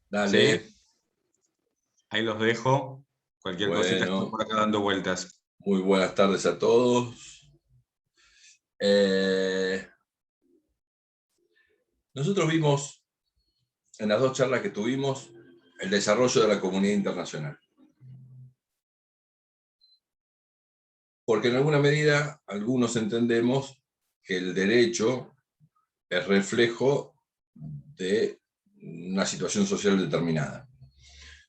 Dale. Sí, ahí los dejo. Cualquier cosita estoy Bueno, por acá dando vueltas. muy buenas tardes a todos. Eh, Nosotros vimos en las dos charlas que tuvimos el desarrollo de la comunidad internacional. Porque en alguna medida algunos entendemos que el derecho es reflejo de una situación social determinada.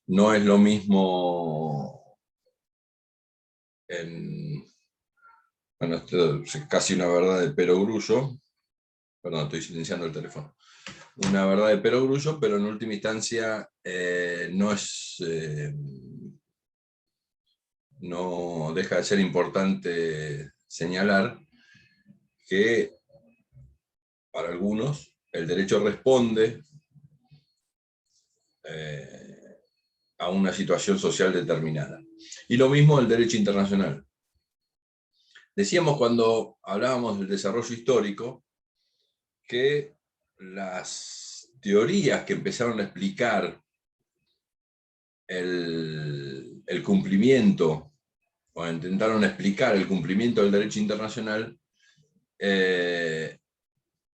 No es lo mismo bueno, esto es casi una verdad de perogrullo. Perdón, estoy silenciando el teléfono. Una verdad de perogrullo, pero en última instancia no deja de ser importante señalar que para algunos el derecho responde a una situación social determinada. Y lo mismo el derecho internacional. Decíamos cuando hablábamos del desarrollo histórico que las teorías que empezaron a explicar el cumplimiento, o intentaron explicar el cumplimiento del derecho internacional, en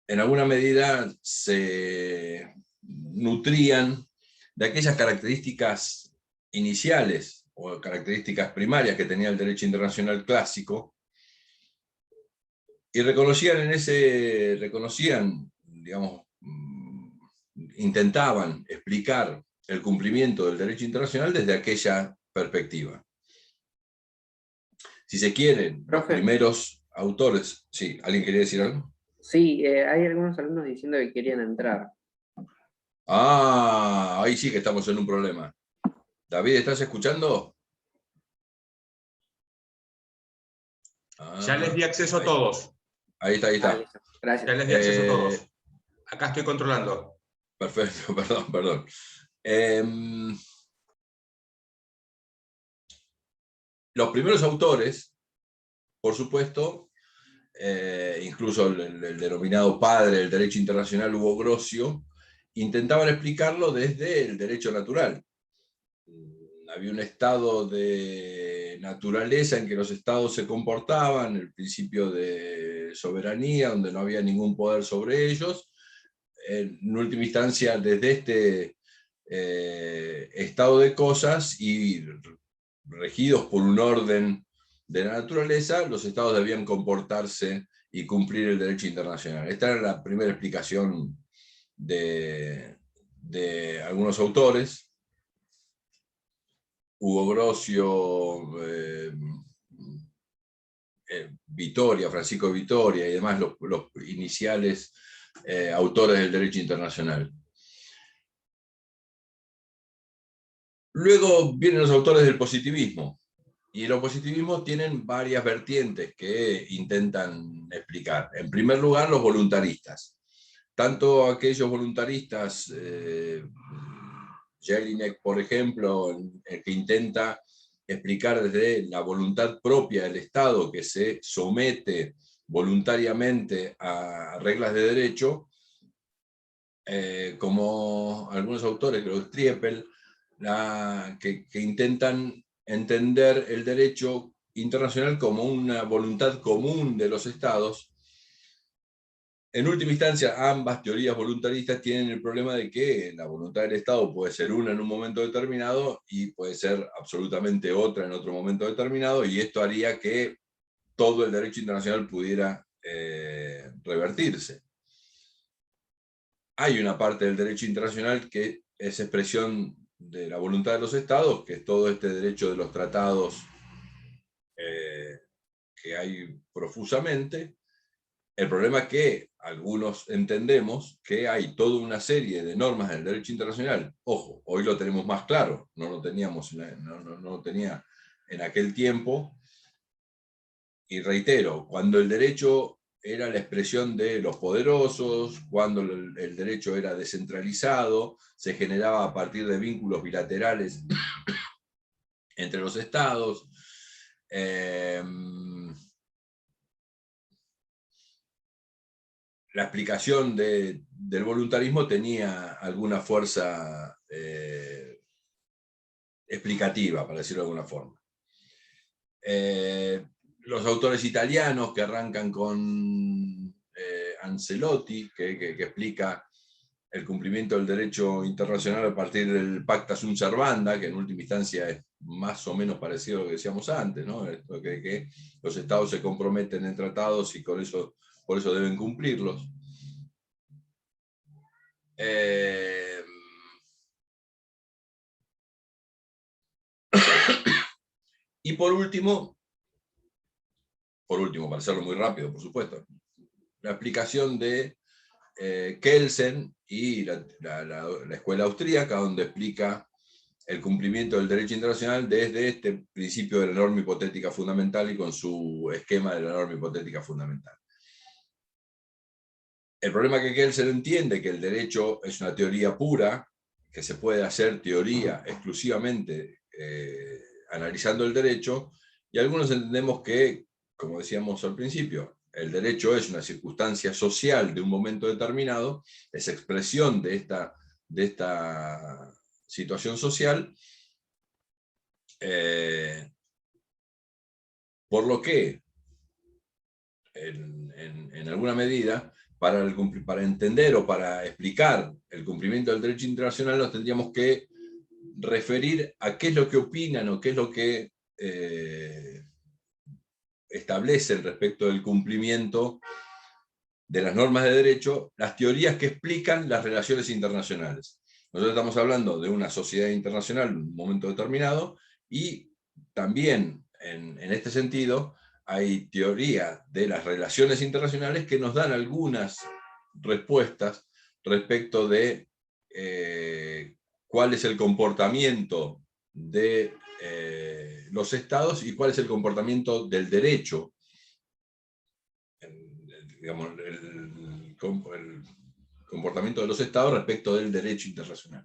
alguna medida se nutrían de aquellas características iniciales o características primarias que tenía el derecho internacional clásico, y reconocían, digamos, intentaban explicar el cumplimiento del derecho internacional desde aquella perspectiva. Si se quieren, los Profe, primeros autores... Sí, ¿alguien quería decir algo? sí, hay algunos alumnos diciendo que querían entrar. Ah, ahí sí que estamos en un problema. David, ¿estás escuchando? Ya les di acceso a Ahí, todos. ahí está, ahí Ah, está. listo. Gracias. Ya les di acceso a todos. Acá estoy controlando. Perfecto, perdón. Los primeros autores, por supuesto, incluso el denominado padre del derecho internacional, Hugo Grocio, intentaban explicarlo desde el derecho natural. Había un estado de naturaleza en que los estados se comportaban, el principio de soberanía, donde no había ningún poder sobre ellos. En última instancia, desde este estado de cosas y regidos por un orden de la naturaleza, los estados debían comportarse y cumplir el derecho internacional. Esta era la primera explicación de algunos autores. Hugo Grocio, Vitoria, Francisco Vitoria y demás, los iniciales autores del derecho internacional. Luego vienen los autores del positivismo, y los positivismos tienen varias vertientes que intentan explicar. En primer lugar, los voluntaristas. Tanto aquellos voluntaristas, Jelinek, por ejemplo, el que intenta explicar desde la voluntad propia del Estado, que se somete voluntariamente a reglas de derecho, como algunos autores, creo que Striepel, que intentan entender el derecho internacional como una voluntad común de los estados. En última instancia, ambas teorías voluntaristas tienen el problema de que la voluntad del Estado puede ser una en un momento determinado y puede ser absolutamente otra en otro momento determinado, y esto haría que todo el derecho internacional pudiera revertirse. Hay una parte del derecho internacional que es expresión de la voluntad de los estados, que es todo este derecho de los tratados que hay profusamente. El problema es que algunos entendemos que hay toda una serie de normas del derecho internacional. Ojo, hoy lo tenemos más claro, no lo teníamos, no lo tenía en aquel tiempo. Y reitero, cuando el derecho era la expresión de los poderosos, cuando el derecho era descentralizado, se generaba a partir de vínculos bilaterales entre los estados. la explicación del voluntarismo tenía alguna fuerza explicativa, para decirlo de alguna forma. Los autores italianos que arrancan con Ancelotti, que explica el cumplimiento del derecho internacional a partir del Pacta Sunt Servanda, que en última instancia es más o menos parecido a lo que decíamos antes, ¿no? Que los estados se comprometen en tratados y por eso deben cumplirlos. Y por último, para hacerlo muy rápido, por supuesto, la explicación de Kelsen y la escuela austríaca, donde explica el cumplimiento del derecho internacional desde este principio de la norma hipotética fundamental y con su esquema de la norma hipotética fundamental. El problema que Kelsen entiende que el derecho es una teoría pura, que se puede hacer teoría exclusivamente analizando el derecho, y algunos entendemos que, como decíamos al principio, el derecho es una circunstancia social de un momento determinado, es expresión de esta situación social, por lo que, en alguna medida, para entender o para explicar el cumplimiento del derecho internacional nos tendríamos que referir a qué es lo que opinan o qué es lo que establecen respecto del cumplimiento de las normas de derecho, las teorías que explican las relaciones internacionales. Nosotros estamos hablando de una sociedad internacional en un momento determinado, y también en este sentido hay teoría de las relaciones internacionales que nos dan algunas respuestas respecto de cuál es el comportamiento de los estados y cuál es el comportamiento del derecho, digamos, el comportamiento de los estados respecto del derecho internacional.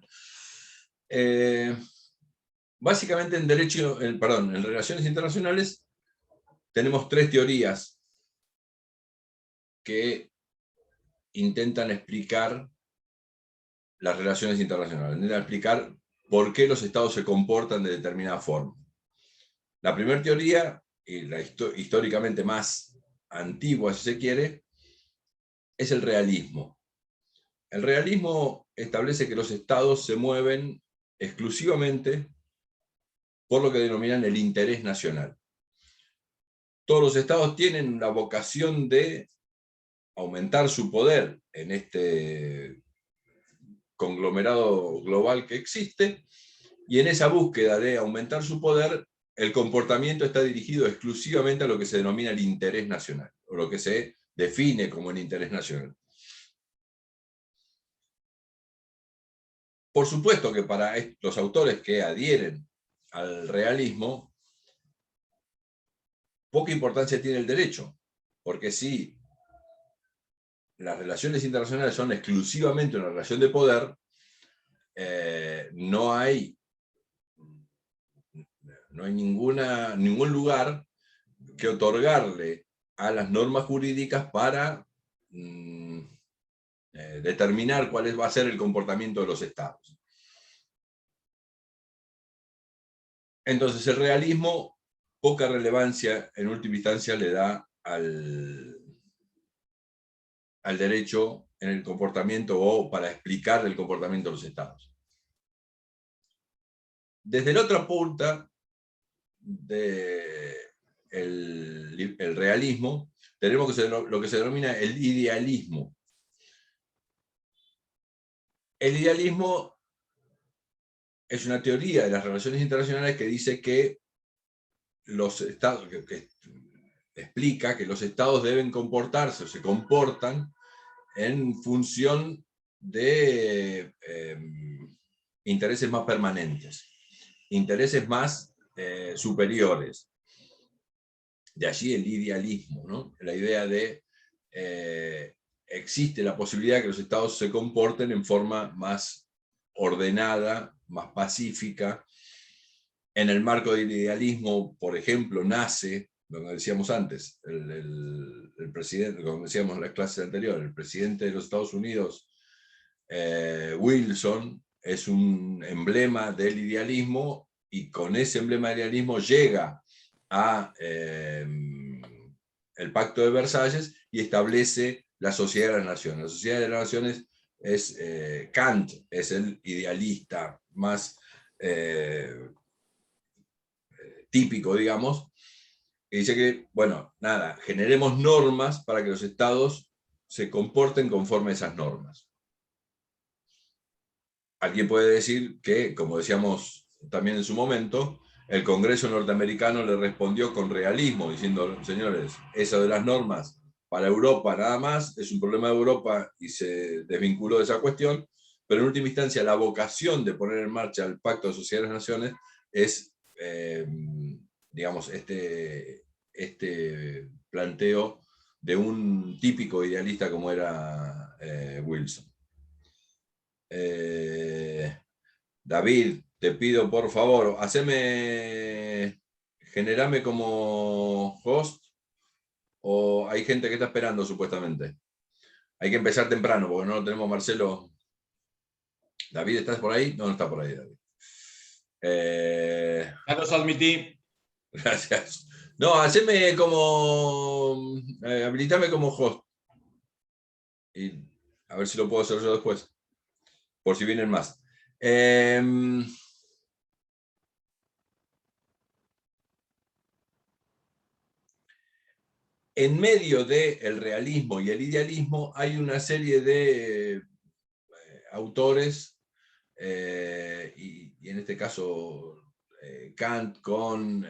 Básicamente en relaciones internacionales tenemos tres teorías que intentan explicar las relaciones internacionales, intentan explicar por qué los estados se comportan de determinada forma. La primera teoría, y la históricamente más antigua si se quiere, es el realismo. El realismo establece que los estados se mueven exclusivamente por lo que denominan el interés nacional. Todos los estados tienen la vocación de aumentar su poder en este conglomerado global que existe, y en esa búsqueda de aumentar su poder, el comportamiento está dirigido exclusivamente a lo que se denomina el interés nacional, o lo que se define como el interés nacional. Por supuesto que para los autores que adhieren al realismo, poca importancia tiene el derecho, porque si las relaciones internacionales son exclusivamente una relación de poder, no hay ningún lugar que otorgarle a las normas jurídicas para determinar cuál va a ser el comportamiento de los estados. Entonces el realismo poca relevancia en última instancia le da al derecho en el comportamiento o para explicar el comportamiento de los estados. Desde la otra punta del realismo tenemos lo que se denomina el idealismo. El idealismo es una teoría de las relaciones internacionales que dice que los estados, que explica que los estados deben comportarse o se comportan en función de intereses más permanentes, intereses más superiores. De allí el idealismo, ¿no? La idea de existe la posibilidad de que los estados se comporten en forma más ordenada, más pacífica. En el marco del idealismo, por ejemplo, nace lo que decíamos antes, el presidente, como decíamos en las clases anteriores, el presidente de los Estados Unidos, Wilson, es un emblema del idealismo, y con ese emblema del idealismo llega a el Pacto de Versalles y establece la Sociedad de las Naciones. La Sociedad de las Naciones es Kant, es el idealista más típico, digamos, y dice que, bueno, nada, generemos normas para que los estados se comporten conforme a esas normas. Alguien puede decir que, como decíamos también en su momento, el Congreso norteamericano le respondió con realismo, diciendo, señores, eso de las normas para Europa nada más es un problema de Europa, y se desvinculó de esa cuestión, pero en última instancia la vocación de poner en marcha el Pacto de Sociedad de las Naciones es, digamos, este planteo de un típico idealista como era Wilson. David, te pido por favor, generame como host, o hay gente que está esperando supuestamente. Hay que empezar temprano porque no lo tenemos Marcelo. David, ¿estás por ahí? No, no está por ahí, David. Ya los admití. Gracias. No, haceme como, habilitame como host. Y a ver si lo puedo hacer yo después, por si vienen más. En medio del realismo y el idealismo hay una serie de autores, y en este caso Kant con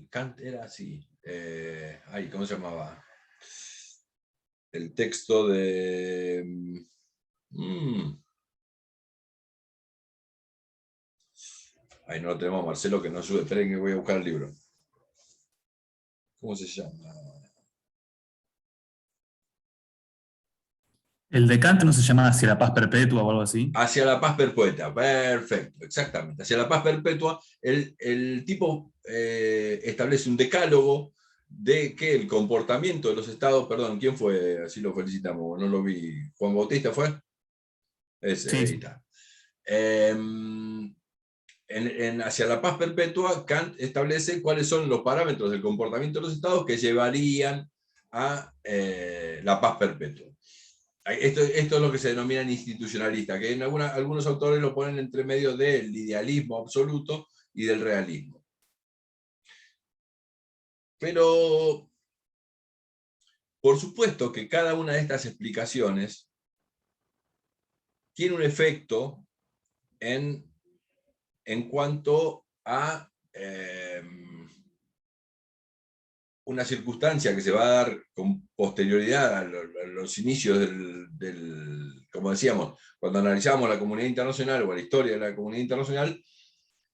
Kant era así, ¿cómo se llamaba? El texto de... Ay, no lo tenemos, Marcelo, que no sube. Esperen que voy a buscar el libro. ¿Cómo se llama? El de Kant no se llama Hacia la paz perpetua o algo así. Hacia la paz perpetua, perfecto, exactamente. Hacia la paz perpetua, el tipo establece un decálogo de que el comportamiento de los estados, perdón, ¿quién fue? Así lo felicitamos, no lo vi. ¿Juan Bautista fue? Ese, Sí. ahí está. Hacia la paz perpetua, Kant establece cuáles son los parámetros del comportamiento de los estados que llevarían a la paz perpetua. Esto es lo que se denomina institucionalista, que algunos autores lo ponen entre medio del idealismo absoluto y del realismo. Pero, por supuesto que cada una de estas explicaciones tiene un efecto en cuanto a una circunstancia que se va a dar con posterioridad a los inicios como decíamos, cuando analizamos la comunidad internacional o la historia de la comunidad internacional,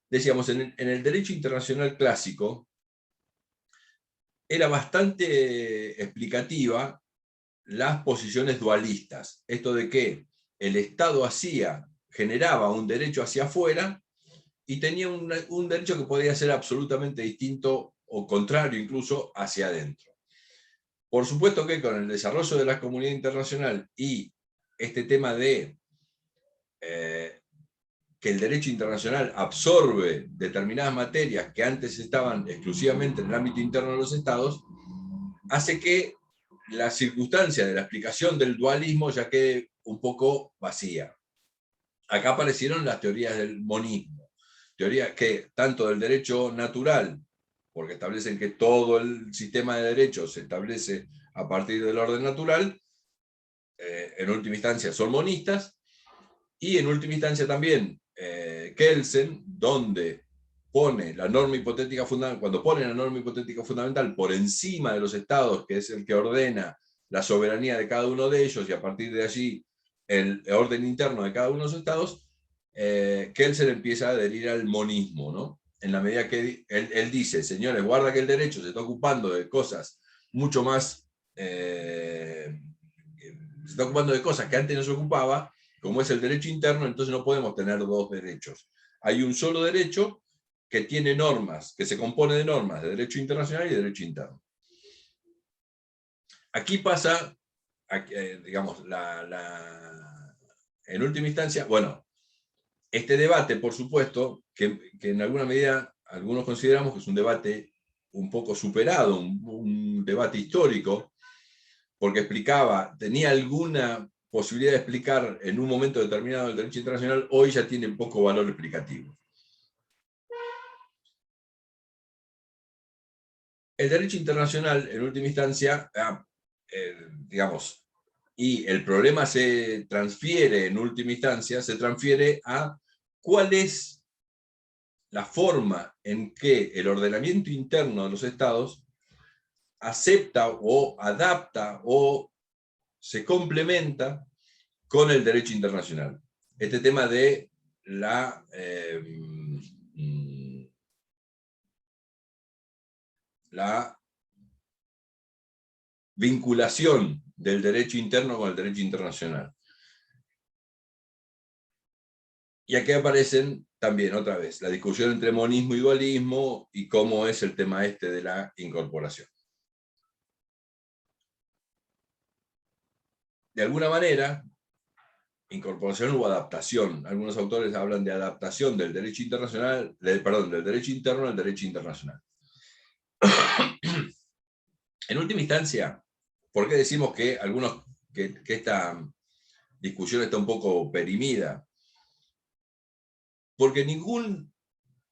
decíamos, en el derecho internacional clásico era bastante explicativa las posiciones dualistas. Esto de que el Estado generaba un derecho hacia afuera y tenía un derecho que podía ser absolutamente distinto o contrario incluso hacia adentro. Por supuesto que con el desarrollo de la comunidad internacional y este tema de que el derecho internacional absorbe determinadas materias que antes estaban exclusivamente en el ámbito interno de los estados, hace que la circunstancia de la explicación del dualismo ya quede un poco vacía. Acá aparecieron las teorías del monismo, teorías que tanto del derecho natural, porque establecen que todo el sistema de derechos se establece a partir del orden natural, en última instancia son monistas, y en última instancia también Kelsen, donde pone la norma hipotética fundamental, cuando pone la norma hipotética fundamental por encima de los estados, que es el que ordena la soberanía de cada uno de ellos, y a partir de allí el orden interno de cada uno de los estados, Kelsen empieza a adherir al monismo, ¿no? En la medida que él dice, señores, guarda que el derecho se está ocupando de cosas mucho más, se está ocupando de cosas que antes no se ocupaba, como es el derecho interno, entonces no podemos tener dos derechos. Hay un solo derecho que tiene normas, que se compone de normas de derecho internacional y de derecho interno. Aquí pasa, digamos, en última instancia, bueno, este debate, por supuesto, que en alguna medida algunos consideramos que es un debate un poco superado, un debate histórico, porque tenía alguna posibilidad de explicar en un momento determinado el derecho internacional, hoy ya tiene poco valor explicativo. El derecho internacional, en última instancia, digamos, y el problema se transfiere, en última instancia, se transfiere a cuál es la forma en que el ordenamiento interno de los estados acepta o adapta o se complementa con el derecho internacional. Este tema de la vinculación del derecho interno con el derecho internacional. Y aquí aparecen también, otra vez, la discusión entre monismo y dualismo y cómo es el tema este de la incorporación. De alguna manera, incorporación o adaptación. Algunos autores hablan de adaptación del derecho internacional, del derecho interno al derecho internacional. En última instancia, ¿por qué decimos que que esta discusión está un poco perimida? Porque ningún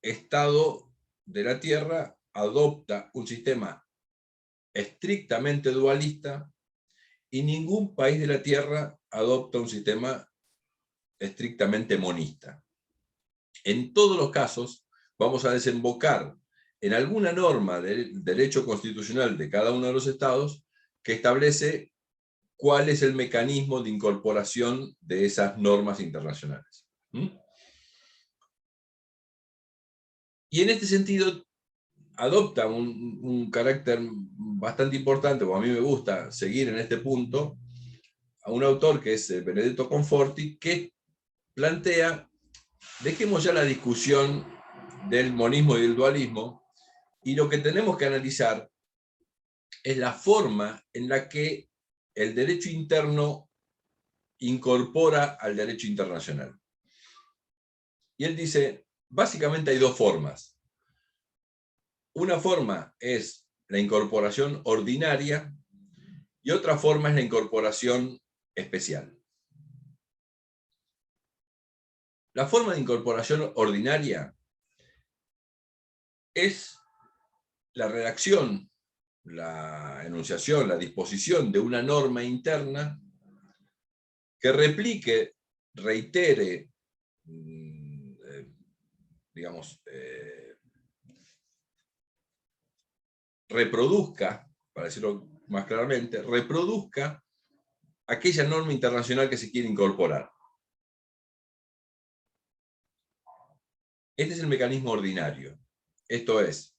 estado de la Tierra adopta un sistema estrictamente dualista y ningún país de la Tierra adopta un sistema estrictamente monista. En todos los casos vamos a desembocar en alguna norma del derecho constitucional de cada uno de los estados que establece cuál es el mecanismo de incorporación de esas normas internacionales. Y en este sentido adopta un carácter bastante importante, o a mí me gusta seguir en este punto, a un autor que es Benedetto Conforti, que plantea, dejemos ya la discusión del monismo y del dualismo, y lo que tenemos que analizar es la forma en la que el derecho interno incorpora al derecho internacional. Y él dice, básicamente hay dos formas. Una forma es la incorporación ordinaria y otra forma es la incorporación especial. La forma de incorporación ordinaria es la redacción, la enunciación, la disposición de una norma interna que replique, reitere, digamos, reproduzca, para decirlo más claramente, reproduzca aquella norma internacional que se quiere incorporar. Este es el mecanismo ordinario. Esto es,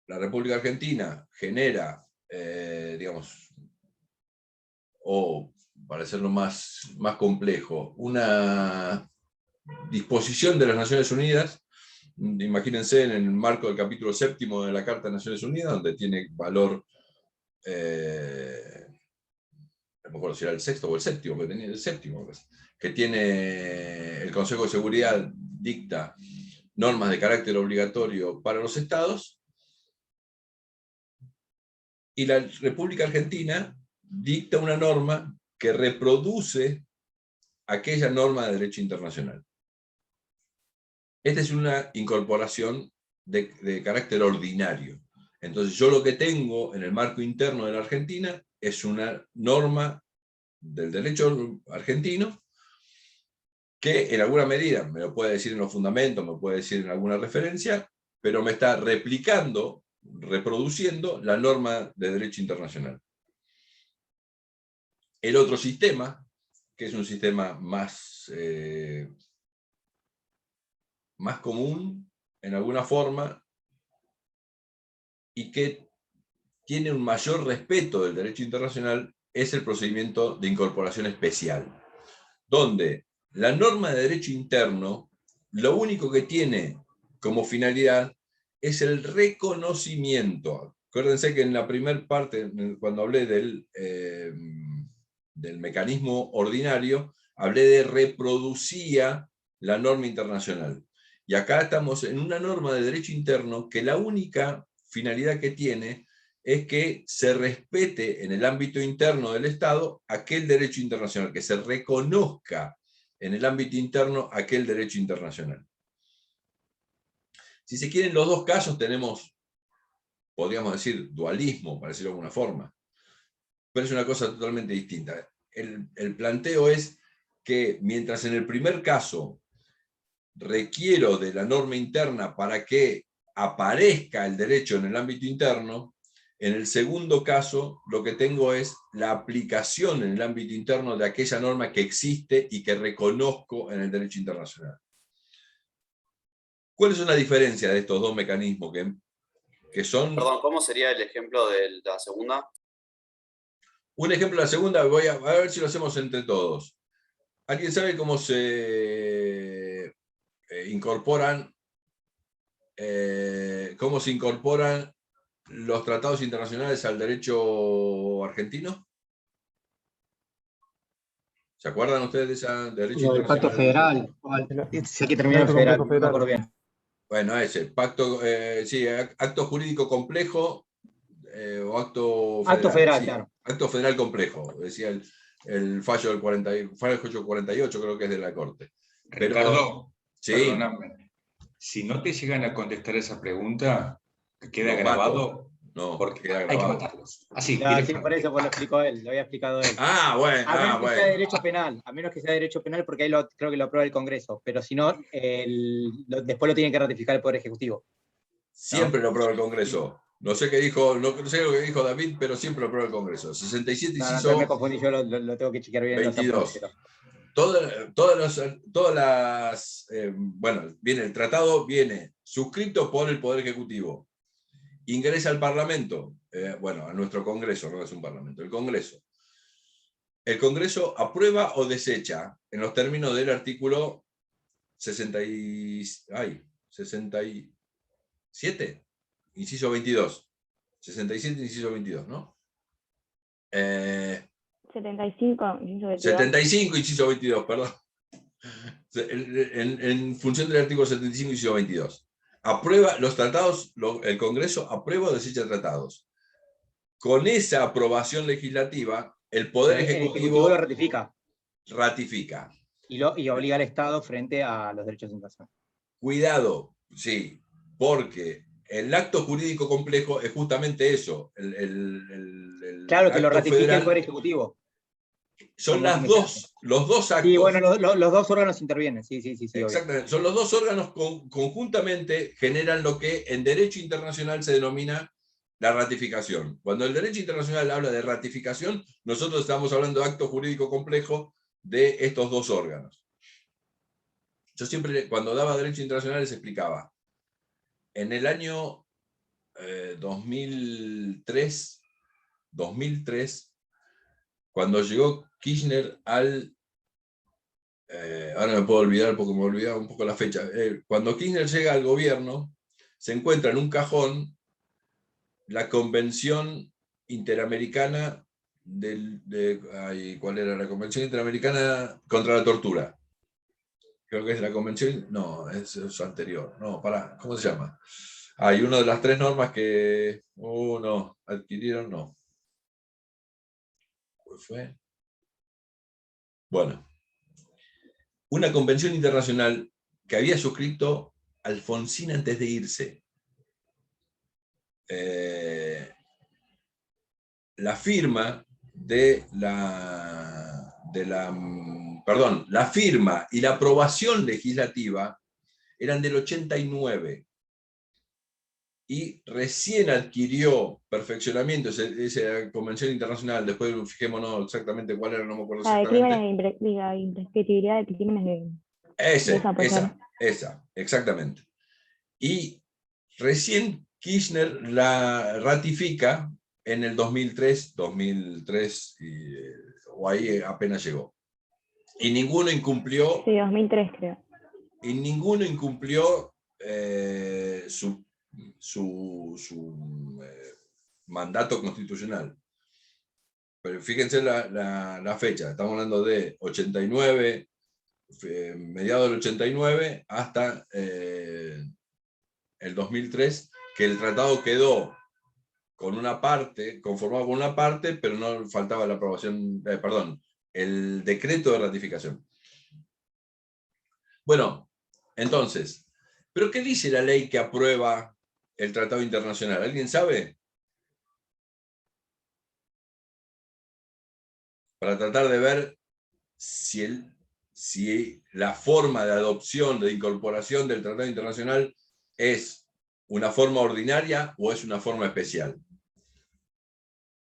la República Argentina genera, digamos, o para hacerlo más complejo, una disposición de las Naciones Unidas. Imagínense en el marco del capítulo 7º de la Carta de Naciones Unidas, donde tiene valor, no me acuerdo si era el 6º o el 7º, que tenía el 7º, que tiene el Consejo de Seguridad, dicta normas de carácter obligatorio para los estados, y la República Argentina dicta una norma que reproduce aquella norma de derecho internacional. Esta es una incorporación de carácter ordinario. Entonces yo lo que tengo en el marco interno de la Argentina es una norma del derecho argentino que en alguna medida, me lo puede decir en los fundamentos, me puede decir en alguna referencia, pero me está replicando, reproduciendo la norma de derecho internacional. El otro sistema, que es un sistema más común, en alguna forma, y que tiene un mayor respeto del derecho internacional, es el procedimiento de incorporación especial, donde la norma de derecho interno, lo único que tiene como finalidad es el reconocimiento. Acuérdense que en la primera parte, cuando hablé del mecanismo ordinario, hablé de reproducía la norma internacional. Y acá estamos en una norma de derecho interno que la única finalidad que tiene es que se respete en el ámbito interno del Estado aquel derecho internacional, que se reconozca en el ámbito interno aquel derecho internacional. Si se quieren, los dos casos tenemos, podríamos decir, dualismo, para decirlo de alguna forma, pero es una cosa totalmente distinta. El planteo es que mientras en el primer caso requiero de la norma interna para que aparezca el derecho en el ámbito interno, en el segundo caso lo que tengo es la aplicación en el ámbito interno de aquella norma que existe y que reconozco en el derecho internacional. ¿Cuál es una diferencia de estos dos mecanismos que son... Perdón, ¿cómo sería el ejemplo de la segunda? Un ejemplo de la segunda, voy a ver si lo hacemos entre todos. ¿Alguien sabe cómo se incorporan los tratados internacionales al derecho argentino? ¿Se acuerdan ustedes de ese derecho Lo del pacto internacional? federal. Si hay que terminar el federal, no me acuerdo bien. Bueno, ese, pacto, sí, acto jurídico complejo o acto federal. Acto federal, sí, claro. Acto federal complejo, decía el fallo del 48, creo que es de la Corte. Pero, Ricardo, sí, perdóname. Si no te llegan a contestar esa pregunta, queda Los grabado. no, Porque queda hay que grabado. matarlos. Así, Ya, sí, directamente. por eso pues lo explicó él, lo había explicado él. Ah, bueno, A menos que sea bueno. derecho penal, a menos que sea derecho penal, porque ahí creo que lo aprueba el Congreso, pero si no, después lo tiene que ratificar el Poder Ejecutivo. Siempre lo aprueba el Congreso. No sé qué dijo, no sé lo que dijo David, pero siempre lo aprueba el Congreso. 67 No, inciso me confundí, yo lo tengo que chequear bien. 22. Pero... Todas las bueno, viene el tratado, viene suscrito por el Poder Ejecutivo. Ingresa al Parlamento, bueno, a nuestro Congreso, no es un Parlamento, el Congreso. El Congreso aprueba o desecha en los términos del artículo 67, inciso 22. 67, inciso 22, ¿no? 75, inciso 22. 75, inciso 22, perdón. En función del artículo 75, inciso 22. Aprueba los tratados, el Congreso aprueba o desecha tratados. Con esa aprobación legislativa, el Poder Ejecutivo lo ratifica. Ratifica. Y obliga al Estado frente a los derechos internacionales. Cuidado, sí, porque el acto jurídico complejo es justamente eso. Claro, que lo ratifique federal, el Poder Ejecutivo. Son los dos actos. Sí, bueno, los dos órganos intervienen, sí. Exactamente. Obvio. Son los dos órganos conjuntamente generan lo que en derecho internacional se denomina la ratificación. Cuando el derecho internacional habla de ratificación, nosotros estamos hablando de acto jurídico complejo de estos dos órganos. Yo siempre, cuando daba derecho internacional, les explicaba. En el año 2003, cuando llegó Kirchner al... ahora me puedo olvidar porque me olvidaba un poco la fecha. Cuando Kirchner llega al gobierno, se encuentra en un cajón la Convención Interamericana ¿cuál era la Convención Interamericana contra la Tortura? Creo que es la Convención, no, es anterior. No, pará, ¿cómo se llama? Hay una de las tres normas que uno adquirieron, no. ¿Cuál fue? Bueno, una convención internacional que había suscrito Alfonsín antes de irse. La firma la firma y la aprobación legislativa eran del 89. Y recién adquirió perfeccionamiento esa convención internacional, después fijémonos exactamente cuál era, no me acuerdo exactamente. La imprescriptibilidad de crímenes Esa, exactamente. Y recién Kirchner la ratifica en el 2003, o ahí apenas llegó. Y ninguno incumplió. Sí, 2003 creo. Y ninguno incumplió mandato constitucional. Pero fíjense la fecha, estamos hablando de 89, mediados del 89 hasta el 2003, que el tratado quedó con una parte, conformado con una parte, pero no faltaba la aprobación, el decreto de ratificación. Bueno, entonces, ¿pero qué dice la ley que aprueba el tratado internacional? ¿Alguien sabe? Para tratar de ver si la forma de adopción, de incorporación del tratado internacional es una forma ordinaria o es una forma especial.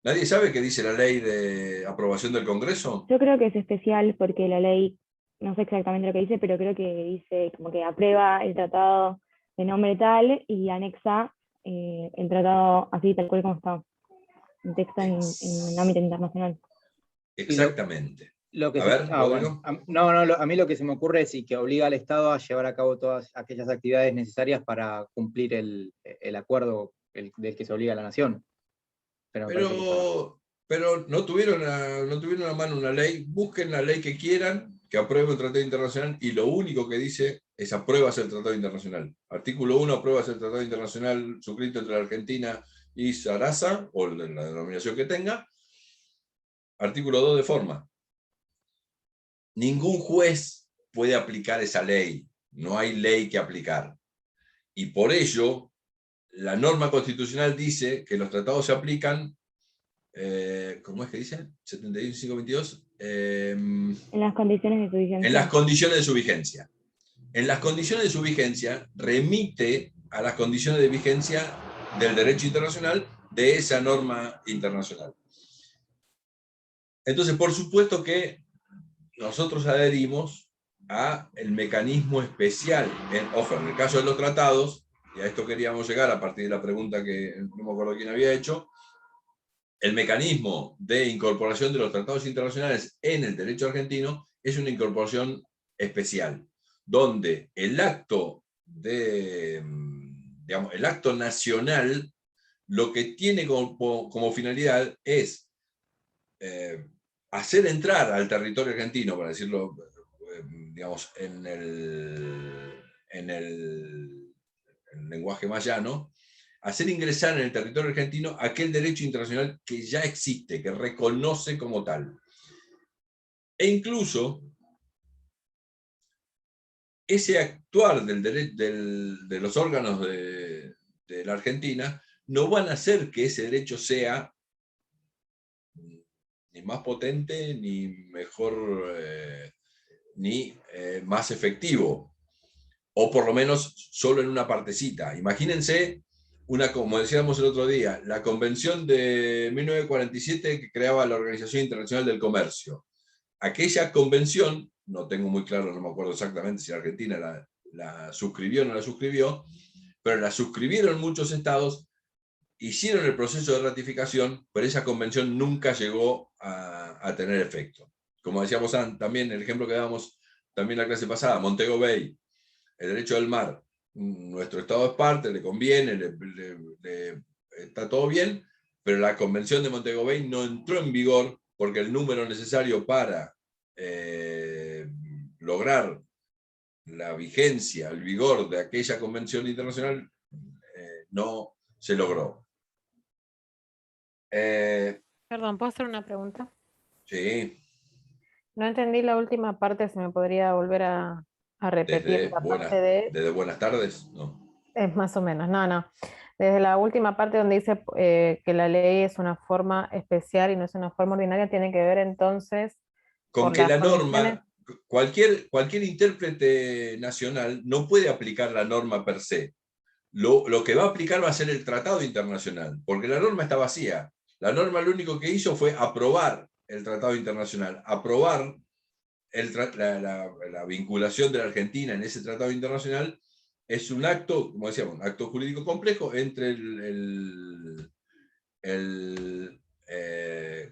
¿Nadie sabe qué dice la ley de aprobación del Congreso? Yo creo que es especial porque la ley, no sé exactamente lo que dice, pero creo que dice como que aprueba el tratado de nombre tal y anexa el tratado así tal cual como está, un texto en el ámbito internacional. Exactamente. Lo que A ver, Rodrigo. bueno, a mí lo que se me ocurre es que obliga al Estado a llevar a cabo todas aquellas actividades necesarias para cumplir el acuerdo del que se obliga a la nación. Pero, me parece que está- Pero no tuvieron a mano una ley. Busquen la ley que quieran, que apruebe un tratado internacional, y lo único que dice es apruebas el tratado internacional. Artículo 1, apruebas el tratado internacional suscrito entre la Argentina y Sarasa, o la denominación que tenga. Artículo 2, de forma. Ningún juez puede aplicar esa ley. No hay ley que aplicar. Y por ello, la norma constitucional dice que los tratados se aplican, ¿cómo es que dice? 7522. En las condiciones de su vigencia. En las condiciones de su vigencia. En las condiciones de su vigencia remite a las condiciones de vigencia del derecho internacional de esa norma internacional. Entonces, por supuesto que nosotros adherimos a el mecanismo especial. En el caso de los tratados, y a esto queríamos llegar a partir de la pregunta que no me acuerdo quién había hecho, el mecanismo de incorporación de los tratados internacionales en el derecho argentino es una incorporación especial, donde el acto el acto nacional lo que tiene como finalidad es hacer entrar al territorio argentino, para decirlo, digamos, en el lenguaje más llano, hacer ingresar en el territorio argentino aquel derecho internacional que ya existe, que reconoce como tal. E incluso ese actuar de los órganos de la Argentina no van a hacer que ese derecho sea ni más potente, ni mejor, ni más efectivo, o por lo menos solo en una partecita. Imagínense, como decíamos el otro día, la Convención de 1947 que creaba la Organización Internacional del Comercio. Aquella convención, no tengo muy claro, no me acuerdo exactamente si la Argentina la suscribió o no la suscribió, pero la suscribieron muchos estados, hicieron el proceso de ratificación, pero esa convención nunca llegó a tener efecto. Como decíamos también, el ejemplo que dábamos también la clase pasada, Montego Bay, el derecho del mar. Nuestro Estado es parte, le conviene, está todo bien, pero la Convención de Montego Bay no entró en vigor porque el número necesario para lograr la vigencia, el vigor de aquella convención internacional no se logró. Perdón, ¿puedo hacer una pregunta? Sí, No entendí la última parte, si me podría volver a repetir desde la parte buenas tardes, no. Es más o menos, no. Desde la última parte donde dice que la ley es una forma especial y no es una forma ordinaria, tiene que ver entonces Con por que las la condiciones. norma, cualquier intérprete nacional no puede aplicar la norma per se. Lo que va a aplicar va a ser el tratado internacional, porque la norma está vacía. La norma lo único que hizo fue aprobar el tratado internacional, aprobar la vinculación de la Argentina en ese tratado internacional. Es un acto, como decíamos, un acto jurídico complejo entre el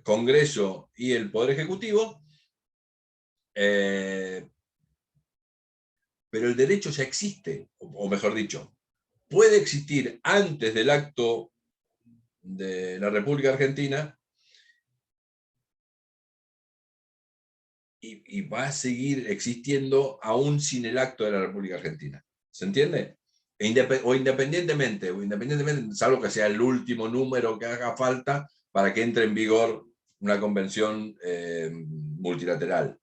Congreso y el Poder Ejecutivo, pero pero el derecho ya existe, o mejor dicho, puede existir antes del acto de la República Argentina y va a seguir existiendo aún sin el acto de la República Argentina. ¿Se entiende? O independientemente, salvo que sea el último número que haga falta para que entre en vigor una convención multilateral.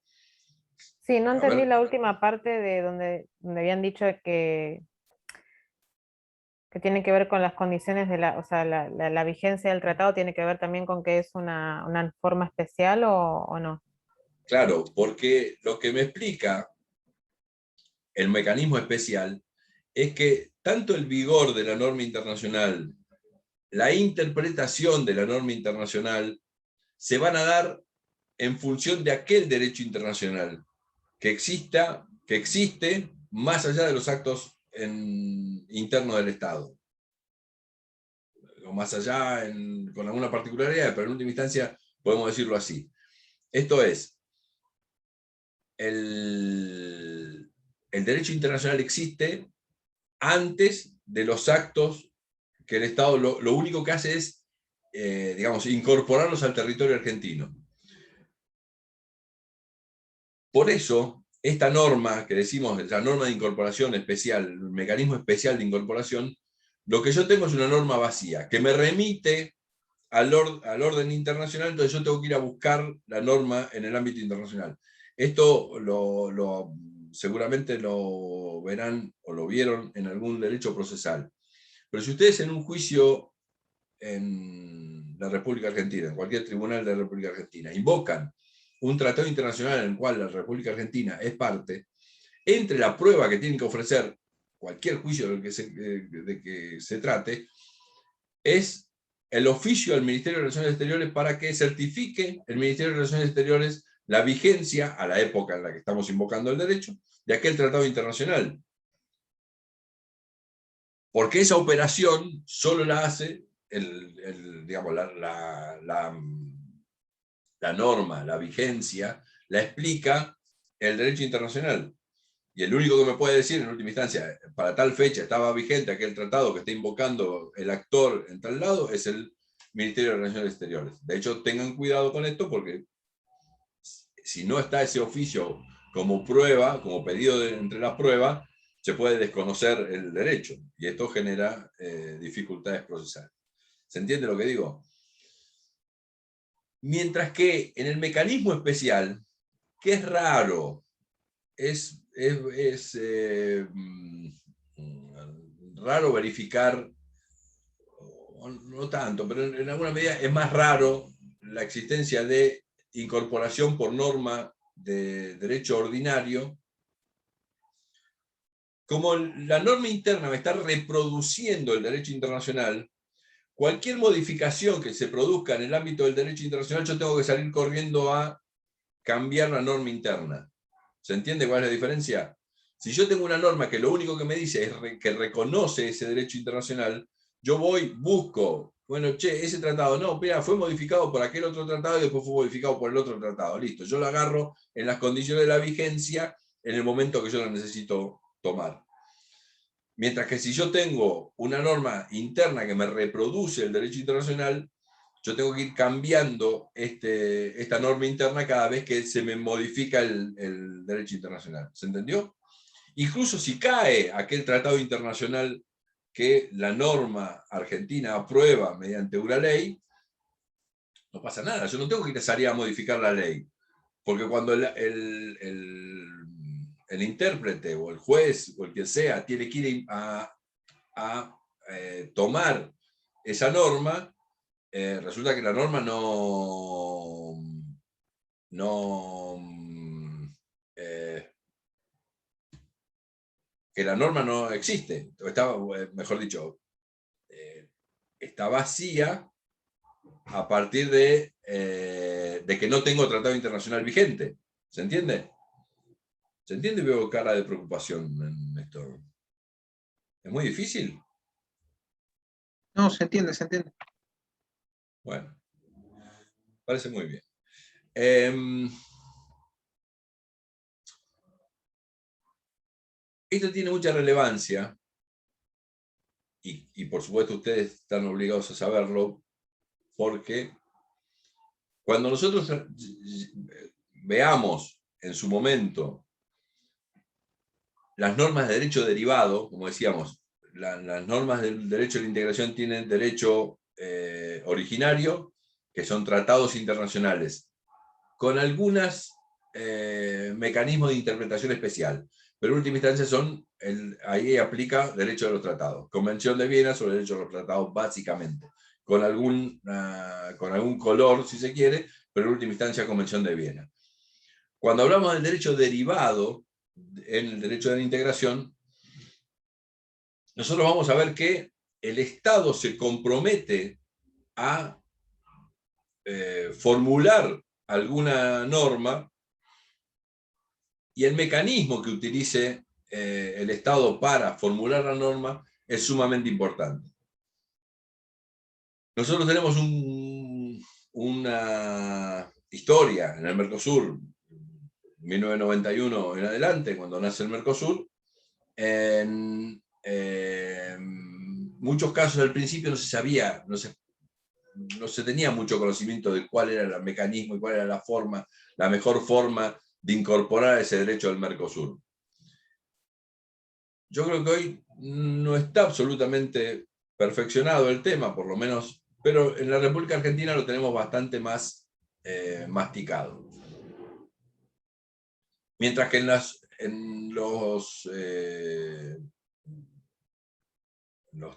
Sí, no A entendí ver. la última parte de donde habían dicho que tiene que ver con las condiciones de o sea, la vigencia del tratado tiene que ver también con que es una forma especial o no. Claro, porque lo que me explica el mecanismo especial es que tanto el vigor de la norma internacional, la interpretación de la norma internacional, se van a dar en función de aquel derecho internacional que existe más allá de los actos internos del Estado. O más allá con alguna particularidad, pero en última instancia podemos decirlo así. Esto es, el derecho internacional existe antes de los actos que el Estado lo único que hace es, digamos, incorporarlos al territorio argentino. Por eso, esta norma, que decimos, la norma de incorporación especial, el mecanismo especial de incorporación, lo que yo tengo es una norma vacía, que me remite al orden internacional, entonces yo tengo que ir a buscar la norma en el ámbito internacional. Esto seguramente lo verán o lo vieron en algún derecho procesal. Pero si ustedes en un juicio en la República Argentina, en cualquier tribunal de la República Argentina, invocan un tratado internacional en el cual la República Argentina es parte, entre la prueba que tienen que ofrecer cualquier juicio de que se trate, es el oficio al Ministerio de Relaciones Exteriores para que certifique el Ministerio de Relaciones Exteriores la vigencia, a la época en la que estamos invocando el derecho, de aquel tratado internacional. Porque esa operación solo la hace digamos, la norma, la vigencia, la explica el derecho internacional. Y el único que me puede decir, en última instancia, para tal fecha estaba vigente aquel tratado que está invocando el actor en tal lado, es el Ministerio de Relaciones Exteriores. De hecho, tengan cuidado con esto, porque si no está ese oficio como prueba, como pedido entre las pruebas, se puede desconocer el derecho, y esto genera dificultades procesales. ¿Se entiende lo que digo? Mientras que en el mecanismo especial, que es raro, es raro verificar, no tanto, pero en alguna medida es más raro la existencia de incorporación por norma de derecho ordinario. Como la norma interna me está reproduciendo el derecho internacional, cualquier modificación que se produzca en el ámbito del derecho internacional, yo tengo que salir corriendo a cambiar la norma interna. ¿Se entiende cuál es la diferencia? Si yo tengo una norma que lo único que me dice es que reconoce ese derecho internacional, yo voy, busco, bueno, ese tratado, no, mira, fue modificado por aquel otro tratado y después fue modificado por el otro tratado, listo. Yo lo agarro en las condiciones de la vigencia en el momento que yo lo necesito tomar. Mientras que si yo tengo una norma interna que me reproduce el derecho internacional, yo tengo que ir cambiando esta norma interna cada vez que se me modifica el derecho internacional. ¿Se entendió? Incluso si cae aquel tratado internacional que la norma argentina aprueba mediante una ley, no pasa nada. Yo no tengo que ir a salir a modificar la ley. Porque cuando el intérprete o el juez o el que sea tiene que ir a tomar esa norma, resulta que la norma que la norma no existe, está, mejor dicho, está vacía a partir de que no tengo tratado internacional vigente. ¿Se entiende? ¿Se entiende? Veo cara de preocupación en esto. ¿Es muy difícil? No, se entiende, se entiende. Bueno, parece muy bien. Esto tiene mucha relevancia, y por supuesto ustedes están obligados a saberlo, porque cuando nosotros veamos en su momento las normas de derecho derivado, como decíamos, las normas del derecho de la integración tienen derecho originario, que son tratados internacionales, con algunos mecanismos de interpretación especial, pero en última instancia ahí aplica derecho de los tratados. Convención de Viena sobre derecho de los tratados, básicamente, con algún color, si se quiere, pero en última instancia Convención de Viena. Cuando hablamos del derecho derivado, en el derecho de la integración, nosotros vamos a ver que el Estado se compromete a formular alguna norma, y el mecanismo que utilice el Estado para formular la norma es sumamente importante. Nosotros tenemos una historia en el Mercosur, 1991 en adelante, cuando nace el Mercosur. En muchos casos al principio no se sabía, no se tenía mucho conocimiento de cuál era el mecanismo y cuál era la mejor forma de incorporar ese derecho al Mercosur. Yo creo que hoy no está absolutamente perfeccionado el tema, por lo menos, pero en la República Argentina lo tenemos bastante más masticado. Mientras que en los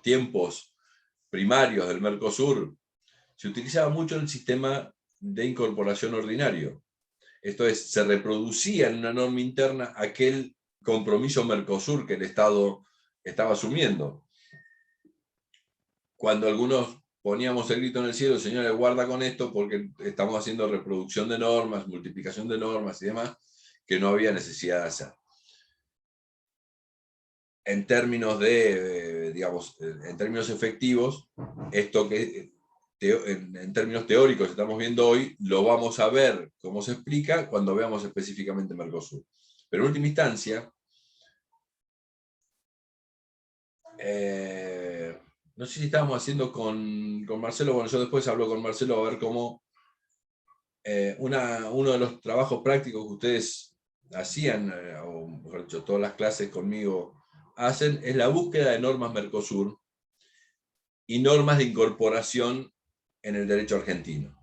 tiempos primarios del Mercosur se utilizaba mucho el sistema de incorporación ordinario. Esto es, se reproducía en una norma interna aquel compromiso Mercosur que el Estado estaba asumiendo. Cuando algunos poníamos el grito en el cielo, señores, guarda con esto porque estamos haciendo reproducción de normas, multiplicación de normas y demás, que no había necesidad de hacer. En términos en términos efectivos, esto que en términos teóricos estamos viendo hoy, lo vamos a ver cómo se explica cuando veamos específicamente Mercosur. Pero en última instancia, no sé si estábamos haciendo con Marcelo, bueno, yo después hablo con Marcelo a ver cómo uno de los trabajos prácticos que ustedes hacían, o mejor dicho, todas las clases conmigo hacen, es la búsqueda de normas Mercosur y normas de incorporación en el derecho argentino.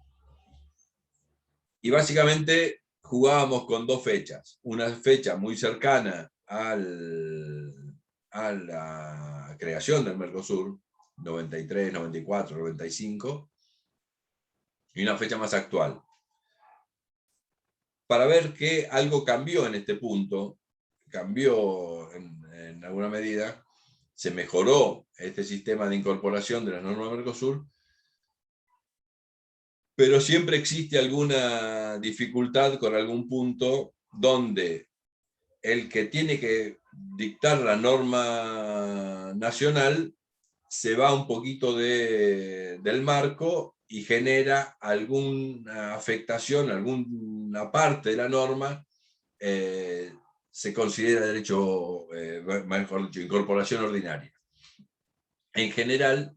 Y básicamente jugábamos con dos fechas. Una fecha muy cercana a la creación del Mercosur, 93, 94, 95, y una fecha más actual. Para ver que algo cambió en este punto, cambió en alguna medida, se mejoró este sistema de incorporación de las normas Mercosur, pero siempre existe alguna dificultad con algún punto donde el que tiene que dictar la norma nacional se va un poquito del marco y genera alguna afectación, alguna parte de la norma, se considera derecho, mejor dicho, incorporación ordinaria. En general,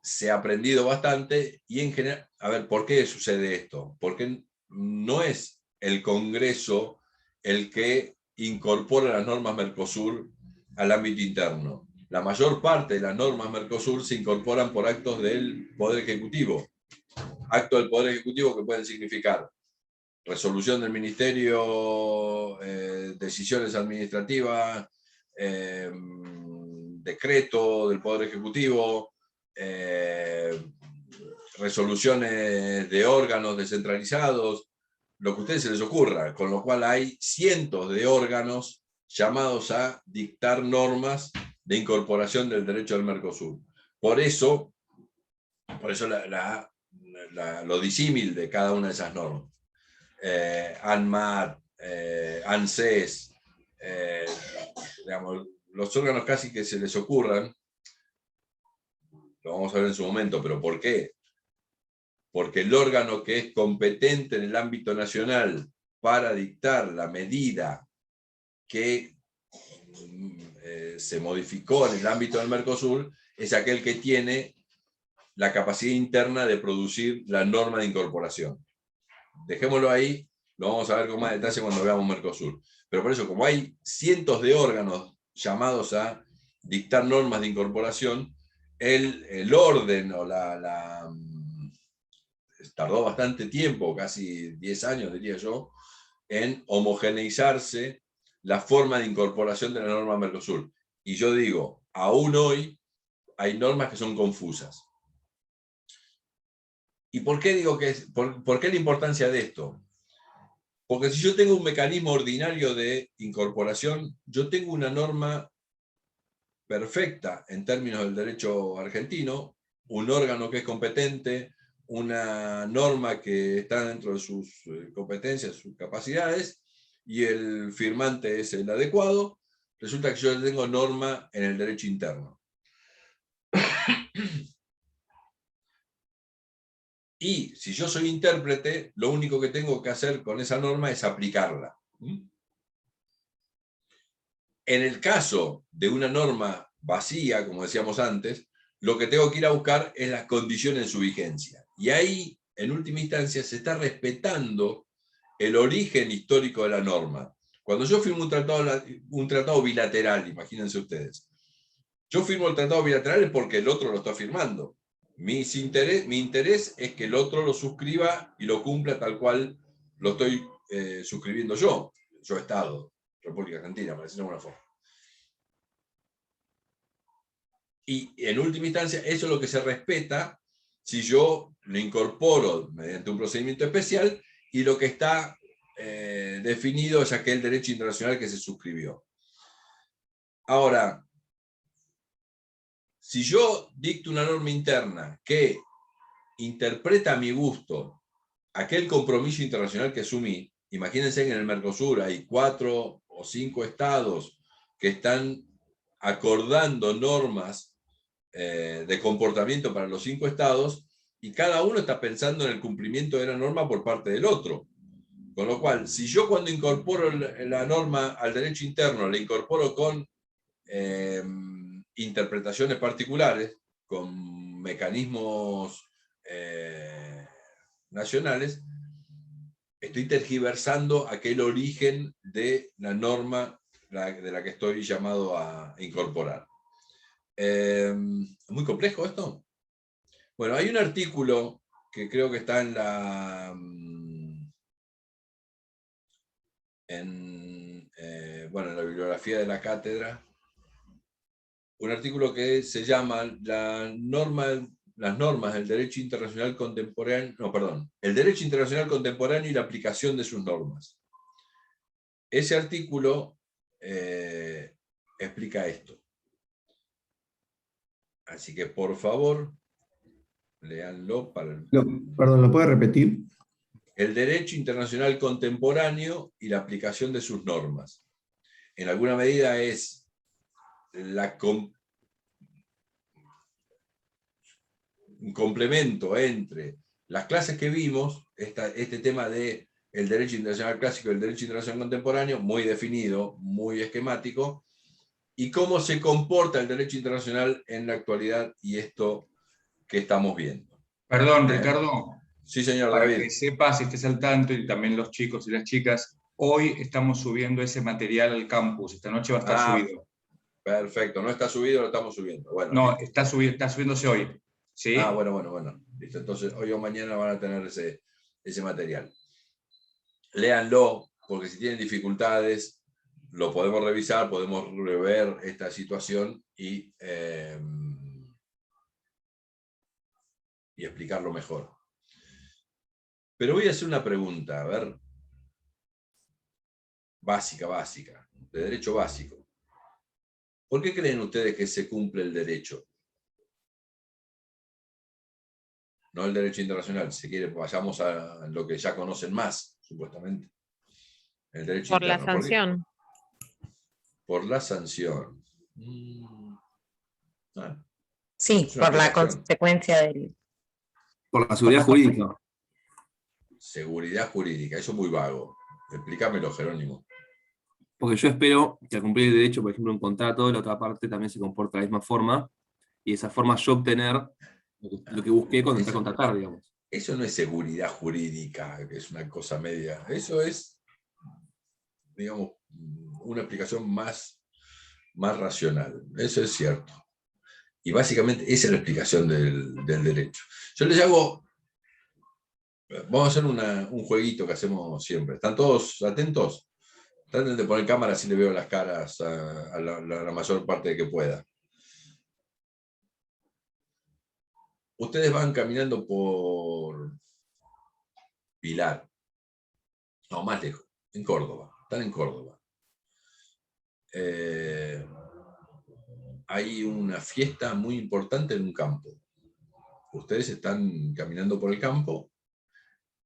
se ha aprendido bastante y en general, a ver, ¿por qué sucede esto? Porque no es el Congreso el que incorpora las normas Mercosur al ámbito interno. La mayor parte de las normas Mercosur se incorporan por actos del Poder Ejecutivo. Actos del Poder Ejecutivo que pueden significar resolución del Ministerio, decisiones administrativas, decreto del Poder Ejecutivo, resoluciones de órganos descentralizados, lo que a ustedes se les ocurra, con lo cual hay cientos de órganos llamados a dictar normas de incorporación del derecho del Mercosur. Por eso lo disímil de cada una de esas normas. ANMAT, ANSES, digamos, los órganos casi que se les ocurran, lo vamos a ver en su momento, pero ¿por qué? Porque el órgano que es competente en el ámbito nacional para dictar la medida que se modificó en el ámbito del Mercosur es aquel que tiene la capacidad interna de producir la norma de incorporación. Dejémoslo ahí, lo vamos a ver con más detalle cuando veamos Mercosur. Pero por eso, como hay cientos de órganos llamados a dictar normas de incorporación, el orden o tardó bastante tiempo, casi 10 años diría yo, en homogeneizarse la forma de incorporación de la norma Mercosur. Y yo digo, aún hoy hay normas que son confusas. ¿Y por qué digo por qué la importancia de esto? Porque si yo tengo un mecanismo ordinario de incorporación, yo tengo una norma perfecta en términos del derecho argentino, un órgano que es competente, una norma que está dentro de sus competencias, sus capacidades, y el firmante es el adecuado, resulta que yo tengo norma en el derecho interno. Y si yo soy intérprete, lo único que tengo que hacer con esa norma es aplicarla. En el caso de una norma vacía, como decíamos antes, lo que tengo que ir a buscar es las condiciones de su vigencia. Y ahí, en última instancia, se está respetando el origen histórico de la norma. Cuando yo firmo un tratado bilateral, imagínense ustedes, yo firmo el tratado bilateral es porque el otro lo está firmando. Mi interés es que el otro lo suscriba y lo cumpla tal cual lo estoy suscribiendo yo Estado, República Argentina, para decirlo de alguna forma. Y en última instancia, eso es lo que se respeta si yo lo incorporo mediante un procedimiento especial y lo que está definido es aquel derecho internacional que se suscribió. Ahora, si yo dicto una norma interna que interpreta a mi gusto aquel compromiso internacional que asumí, imagínense que en el Mercosur hay 4 o 5 estados que están acordando normas de comportamiento para los 5 estados, y cada uno está pensando en el cumplimiento de la norma por parte del otro. Con lo cual, si yo cuando incorporo la norma al derecho interno, la incorporo con interpretaciones particulares, con mecanismos nacionales, estoy tergiversando aquel origen de la norma de la que estoy llamado a incorporar. ¿Muy complejo esto? Bueno, hay un artículo que creo que está en la bibliografía de la cátedra, un artículo que se llama las normas del derecho internacional contemporáneo, el derecho internacional contemporáneo y la aplicación de sus normas. Ese artículo explica esto. Así que, por favor, léanlo para Perdón, ¿lo puede repetir? El derecho internacional contemporáneo y la aplicación de sus normas. En alguna medida es un complemento entre las clases que vimos, este tema de el derecho internacional clásico y el derecho internacional contemporáneo, muy definido, muy esquemático, y cómo se comporta el derecho internacional en la actualidad y esto que estamos viendo. Perdón, Ricardo. Sí, señor Para David. que sepas, estés al tanto, y también los chicos y las chicas, hoy estamos subiendo ese material al campus. Esta noche va a estar subido. Perfecto, no está subido, lo estamos subiendo. Bueno, no, está subiéndose hoy. ¿Sí? Bueno. Listo. Entonces, hoy o mañana van a tener ese material. Léanlo, porque si tienen dificultades, lo podemos revisar, podemos rever esta situación y explicarlo mejor. Pero voy a hacer una pregunta, a ver, básica, de derecho básico. ¿Por qué creen ustedes que se cumple el derecho? No el derecho internacional, si quiere, vayamos a lo que ya conocen más, supuestamente. El derecho Por interno. la sanción. Por la sanción. Sí, por la consecuencia del... Por la seguridad jurídica. Seguridad jurídica, eso es muy vago. Explícamelo, Jerónimo. Porque yo espero que al cumplir el derecho, por ejemplo, un contrato, la otra parte también se comporta de la misma forma, y de esa forma yo obtener lo que busqué cuando entré a contratar, digamos. Eso no es seguridad jurídica, que es una cosa media. Eso es, digamos, una explicación más racional. Eso es cierto. Y básicamente esa es la explicación del derecho. Yo les hago, vamos a hacer un jueguito que hacemos siempre. ¿Están todos atentos? Traten de poner cámara así le veo las caras a la mayor parte que pueda. Ustedes van caminando por Pilar, no, más lejos, en Córdoba, están en Córdoba. Hay una fiesta muy importante en un campo. Ustedes están caminando por el campo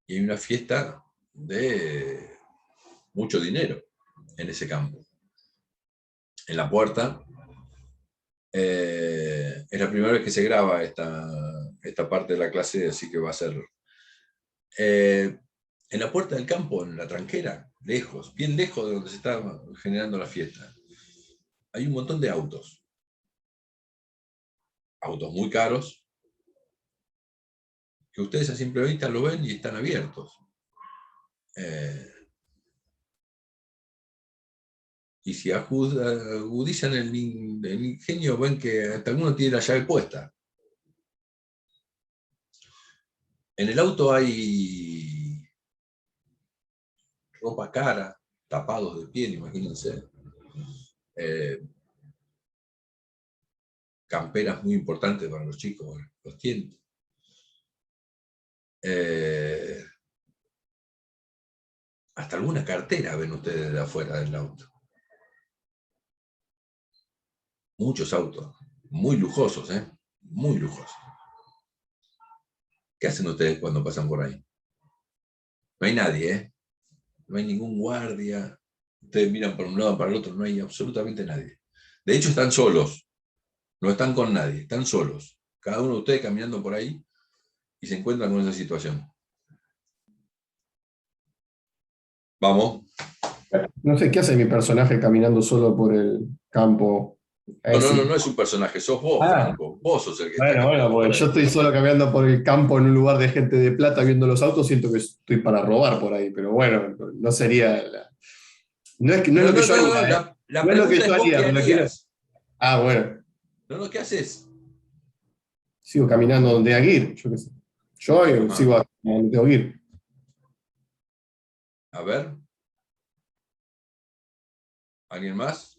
y hay una fiesta de mucho dinero en ese campo. En la puerta, es la primera vez que se graba esta parte de la clase, así que va a ser... en la puerta del campo, en la tranquera, lejos, bien lejos de donde se está generando la fiesta, hay un montón de autos. Autos muy caros, que ustedes a simple vista lo ven y están abiertos. Y si agudizan el ingenio, ven que hasta alguno tiene la llave puesta. En el auto hay ropa cara, tapados de piel, imagínense. Camperas muy importantes para los chicos, los tienen. Hasta alguna cartera ven ustedes de afuera del auto. Muchos autos, muy lujosos, muy lujosos. ¿Qué hacen ustedes cuando pasan por ahí? No hay nadie, no hay ningún guardia. Ustedes miran para un lado, para el otro, no hay absolutamente nadie. De hecho, están solos. No están con nadie, están solos. Cada uno de ustedes caminando por ahí y se encuentran con esa situación. Vamos. No sé, ¿qué hace mi personaje caminando solo por el campo? No es un personaje, sos vos, Franco. Vos sos el que está Bueno, porque yo estoy solo caminando por el campo en un lugar de gente de plata viendo los autos, siento que estoy para robar por ahí, pero bueno, no sería... No es lo que yo haría. No es lo que yo haría, pero quiero... Ah, bueno. No, ¿qué haces? Sigo caminando donde hay que ir, yo qué sé. Yo sigo a donde tengo que ir. A ver. ¿Alguien más?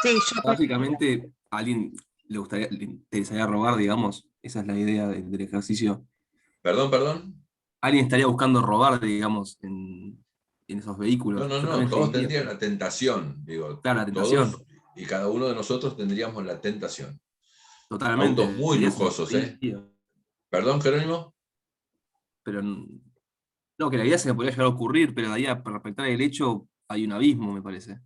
Sí, yo Básicamente, a alguien le interesaría robar, digamos. Esa es la idea del ejercicio. Perdón. Alguien estaría buscando robar, digamos, en esos vehículos. No, todos tendrían la tentación, digo. Claro, la tentación. Todos, y cada uno de nosotros tendríamos la tentación. Totalmente. Autos muy lujosos, ¿Perdón, Jerónimo? Pero no, que la idea se me podría llegar a ocurrir, pero de ahí a respetar el hecho hay un abismo, me parece.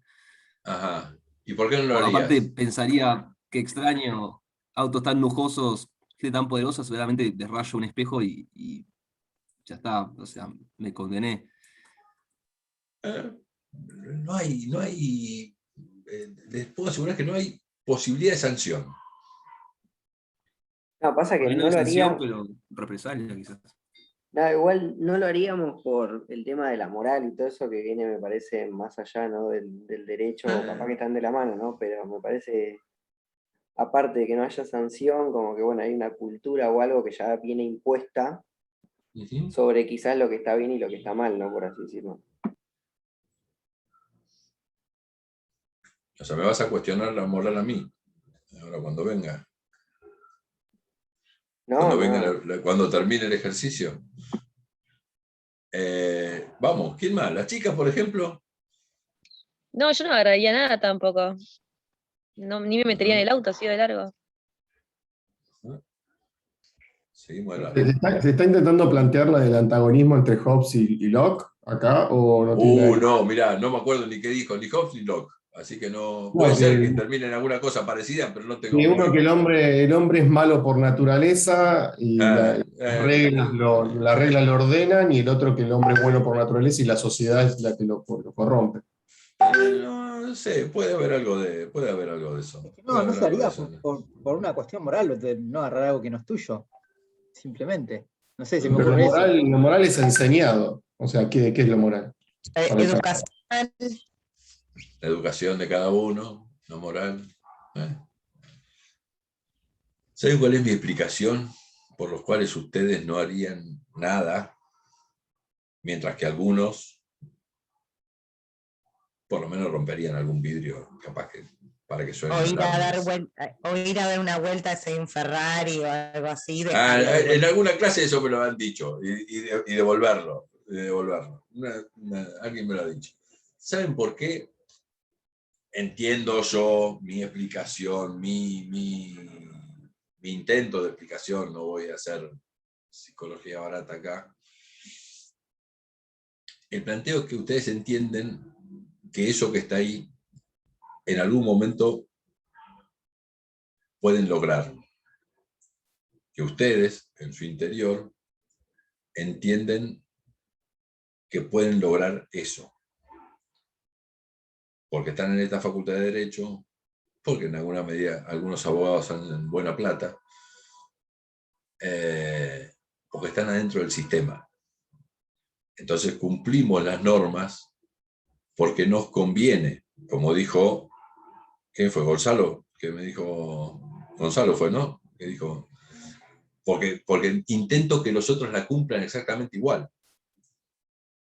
Ajá. ¿Y por qué no lo harías? Aparte, pensaría que extraño autos tan lujosos, gente tan poderosa, seguramente desrayo un espejo y ya está, o sea, me condené. No hay, les puedo asegurar que no hay posibilidad de sanción. No, pasa que No no lo sanción, haríamos. pero represalia quizás. No, igual no lo haríamos por el tema de la moral y todo eso que viene, me parece, más allá, ¿no? del derecho, capaz que están de la mano, ¿no? Pero me parece, aparte de que no haya sanción, como que bueno, hay una cultura o algo que ya viene impuesta sobre quizás lo que está bien y lo que está mal, ¿no? Por así decirlo. O sea, me vas a cuestionar la moral a mí, ahora cuando venga. Cuando termine el ejercicio. Vamos, ¿quién más? ¿La chica, por ejemplo? No, yo no agarraría nada tampoco. No, ni me metería en el auto así de largo. Seguimos ¿Se está intentando plantear la del antagonismo entre Hobbes y Locke acá? ¿O no tiene No, mirá, no me acuerdo ni qué dijo, ni Hobbes ni Locke. Así que no. Puede ser que termine en alguna cosa parecida, pero no tengo. Uno que el hombre es malo por naturaleza y las reglas lo ordenan, y el otro que el hombre es bueno por naturaleza y la sociedad es la que lo corrompe. No sé, puede haber algo de eso. No se haría por una cuestión moral, no agarrar algo que no es tuyo. Simplemente. No sé, se me Pero ocurre eso. lo moral es enseñado. O sea, ¿qué es lo moral? Educación. La educación de cada uno, lo moral. ¿Saben cuál es mi explicación por los cuales ustedes no harían nada, mientras que algunos por lo menos romperían algún vidrio, capaz que para que suene? O ir a dar una vuelta en Ferrari o algo así. En alguna clase eso me lo han dicho, y devolverlo. Alguien me lo ha dicho. ¿Saben por qué? Entiendo yo mi explicación, mi intento de explicación, no voy a hacer psicología barata acá. El planteo es que ustedes entienden que eso que está ahí, en algún momento pueden lograr. Que ustedes, en su interior, entienden que pueden lograr eso. Porque están en esta facultad de Derecho, porque en alguna medida algunos abogados han buena plata, porque están adentro del sistema. Entonces cumplimos las normas porque nos conviene, como dijo, ¿quién fue? Gonzalo, que me dijo, Gonzalo fue, ¿no? Que dijo, porque intento que los otros la cumplan exactamente igual.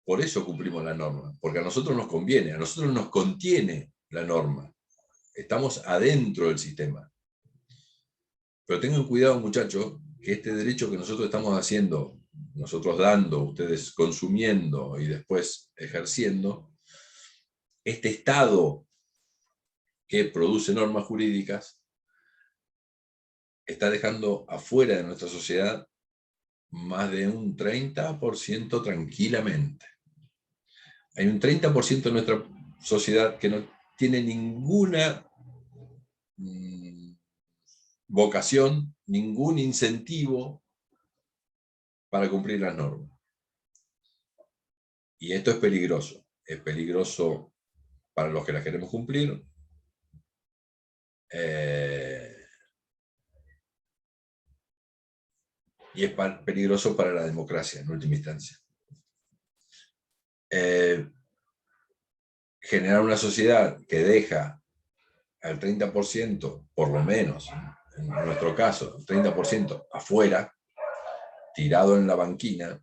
Por eso cumplimos la norma, porque a nosotros nos conviene, a nosotros nos contiene la norma. Estamos adentro del sistema. Pero tengan cuidado, muchachos, que este derecho que nosotros estamos haciendo, nosotros dando, ustedes consumiendo y después ejerciendo, este Estado que produce normas jurídicas está dejando afuera de nuestra sociedad más de un 30% tranquilamente. Hay un 30% de nuestra sociedad que no tiene ninguna vocación, ningún incentivo para cumplir las normas. Y esto es peligroso. Es peligroso para los que las queremos cumplir. Y es peligroso para la democracia, en última instancia. Generar una sociedad que deja al 30%, por lo menos, en nuestro caso, el 30% afuera, tirado en la banquina,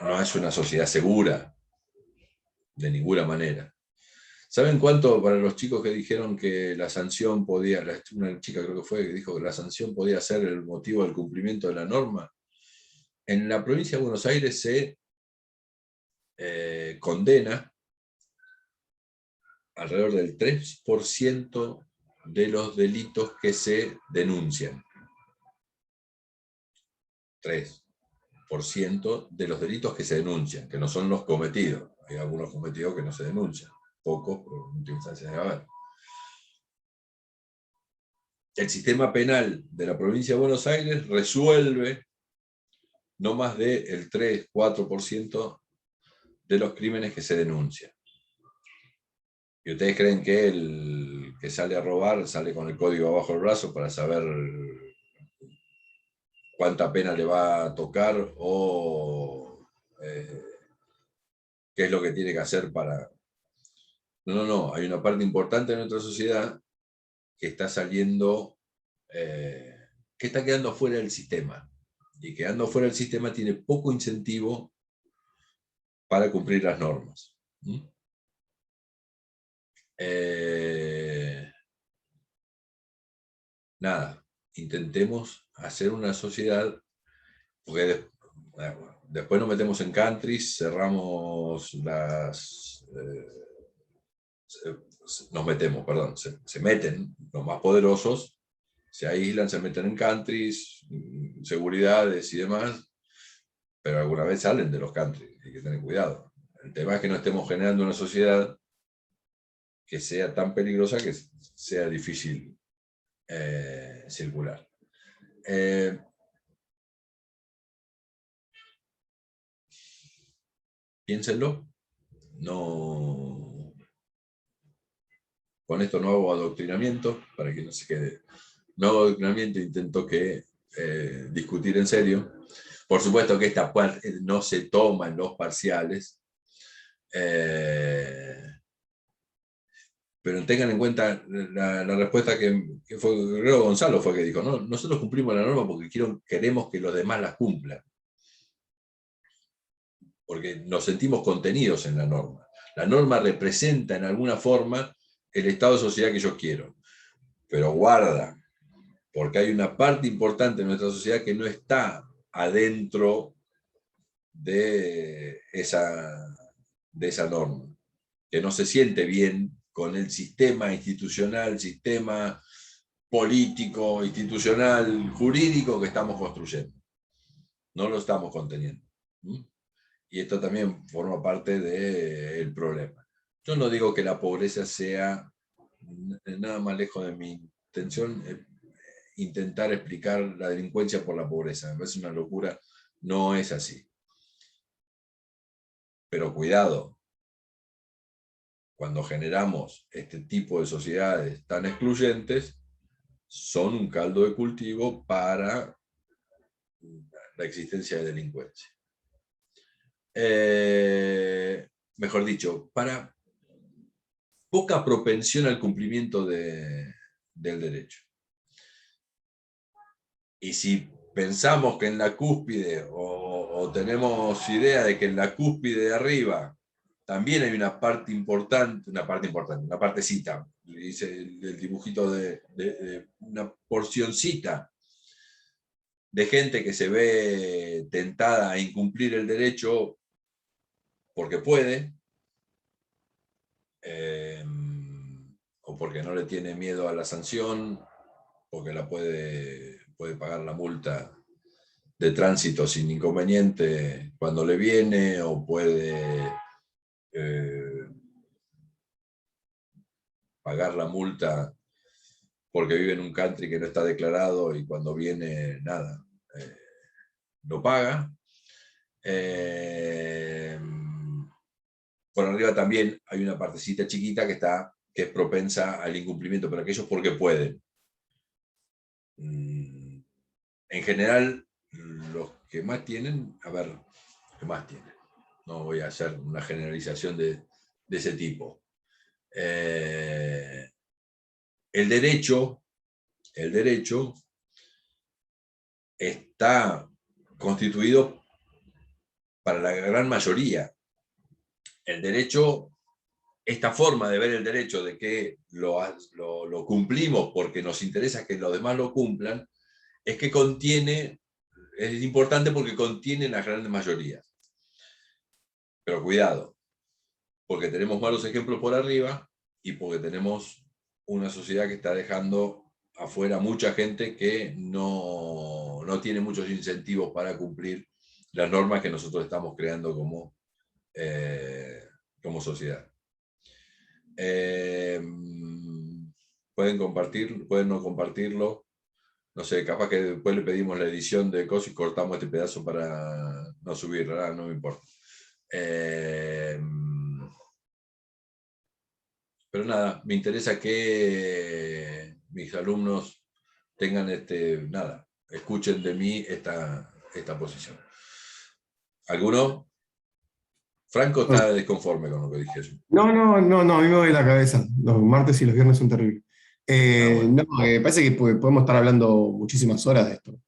no es una sociedad segura, de ninguna manera. ¿Saben cuánto para los chicos que dijeron que la sanción podía, una chica creo que fue, que dijo que la sanción podía ser el motivo del cumplimiento de la norma? En la provincia de Buenos Aires se condena alrededor del 3% de los delitos que se denuncian. 3% de los delitos que se denuncian, que no son los cometidos. Hay algunos cometidos que no se denuncian, pocos, pero en última instancia debe haber. El sistema penal de la provincia de Buenos Aires resuelve no más del 3-4% de los crímenes que se denuncian. ¿Y ustedes creen que el que sale a robar sale con el código abajo del brazo para saber cuánta pena le va a tocar o qué es lo que tiene que hacer para...? No, hay una parte importante de nuestra sociedad que está saliendo, que está quedando fuera del sistema. Y quedando fuera del sistema tiene poco incentivo para cumplir las normas. Nada, intentemos hacer una sociedad, porque después nos metemos en countries, cerramos las... nos metemos, perdón, se meten los más poderosos, se aíslan, se meten en countries, seguridades y demás, pero alguna vez salen de los countries, hay que tener cuidado. El tema es que no estemos generando una sociedad que sea tan peligrosa que sea difícil circular. Piénsenlo. no, con esto no hago adoctrinamiento, para que no se quede. No hago adoctrinamiento, intento discutir en serio. Por supuesto que esta parte no se toma en los parciales, pero tengan en cuenta la respuesta que fue, creo Gonzalo fue que dijo, no, nosotros cumplimos la norma porque queremos que los demás la cumplan. Porque nos sentimos contenidos en la norma. La norma representa en alguna forma el estado de sociedad que yo quiero. Pero guarda, porque hay una parte importante de nuestra sociedad que no está adentro de esa norma, que no se siente bien con el sistema institucional, sistema político, institucional, jurídico que estamos construyendo. No lo estamos conteniendo. Y esto también forma parte del problema. Yo no digo que la pobreza sea nada más lejos de mi intención, intentar explicar la delincuencia por la pobreza. Me parece una locura, no es así. Pero cuidado, cuando generamos este tipo de sociedades tan excluyentes, son un caldo de cultivo para la existencia de delincuencia. Mejor dicho, para poca propensión al cumplimiento del derecho. Y si pensamos que en la cúspide, o tenemos idea de que en la cúspide de arriba también hay una parte importante, una partecita, le dice el dibujito de una porcioncita de gente que se ve tentada a incumplir el derecho porque puede, o porque no le tiene miedo a la sanción, porque puede pagar la multa de tránsito sin inconveniente cuando le viene, o puede pagar la multa porque vive en un country que no está declarado y cuando viene, nada, lo paga. Por arriba también hay una partecita chiquita que es propensa al incumplimiento, pero aquellos porque pueden. En general, los que más tienen, no voy a hacer una generalización de ese tipo. El derecho está constituido para la gran mayoría. El derecho, esta forma de ver el derecho de que lo cumplimos porque nos interesa que los demás lo cumplan, es importante porque contiene las grandes mayorías. Pero cuidado, porque tenemos malos ejemplos por arriba y porque tenemos una sociedad que está dejando afuera mucha gente que no tiene muchos incentivos para cumplir las normas que nosotros estamos creando como sociedad. Pueden compartir, pueden no compartirlo. No sé, capaz que después le pedimos la edición de cosas y cortamos este pedazo para no subir, ¿verdad? No me importa. Pero nada, me interesa que mis alumnos tengan escuchen de mí esta posición. ¿Alguno? Franco está desconforme con lo que dije yo. No, a mí me duele la cabeza. Los martes y los viernes son terribles. Me parece que podemos estar hablando muchísimas horas de esto.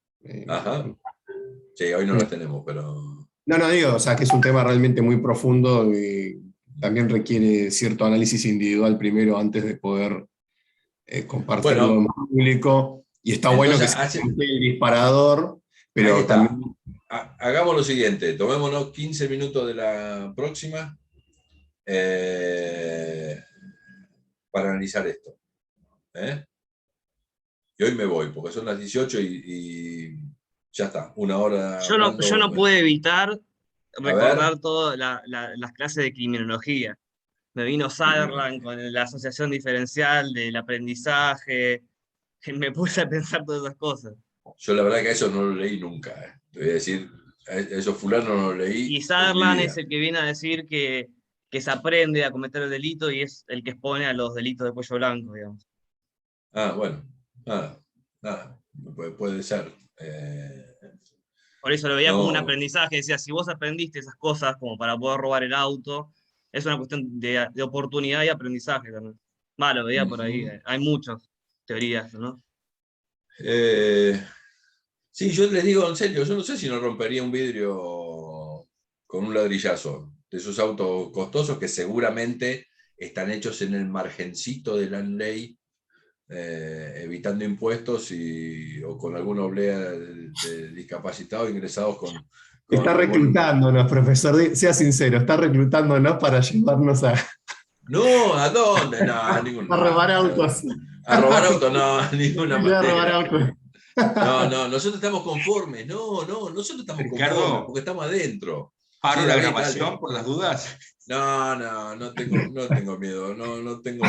Ajá. Sí, hoy no las tenemos, pero... No, digo, o sea, que es un tema realmente muy profundo y también requiere cierto análisis individual primero antes de poder compartirlo en público. Y está bueno que se el disparador, pero también... Hagamos lo siguiente, tomémonos 15 minutos de la próxima para analizar esto. Y hoy me voy, porque son las 18 y ya está, una hora. Yo no pude evitar recordar todas las clases de criminología. Me vino Sutherland con la asociación diferencial del aprendizaje, me puse a pensar todas esas cosas. Yo la verdad que eso no lo leí nunca. Te voy a decir, eso fulano no lo leí. Y Sutherland es el que viene a decir que que se aprende a cometer el delito y es el que expone a los delitos de cuello blanco, digamos. Ah, bueno, nada, puede ser. Por eso lo veía como un No. aprendizaje, decía, si vos aprendiste esas cosas como para poder robar el auto, es una cuestión de oportunidad y aprendizaje también. Lo veía por ahí, hay muchas teorías, ¿no? Sí, yo les digo en serio, yo no sé si no rompería un vidrio con un ladrillazo de esos autos costosos que seguramente están hechos en el margencito de la ley, evitando impuestos o con alguna oblea de discapacitados ingresados con está reclutándonos, profesor, sea sincero, está reclutándonos para llevarnos a... No, ¿a dónde? No, a ningún A robar autos. A robar autos, no, a ninguna Sí, a robar manera. autos. No, nosotros estamos conformes, nosotros estamos conformes porque estamos adentro. ¿Paro Sí, la David, grabación dale. por las dudas? No tengo miedo, no tengo...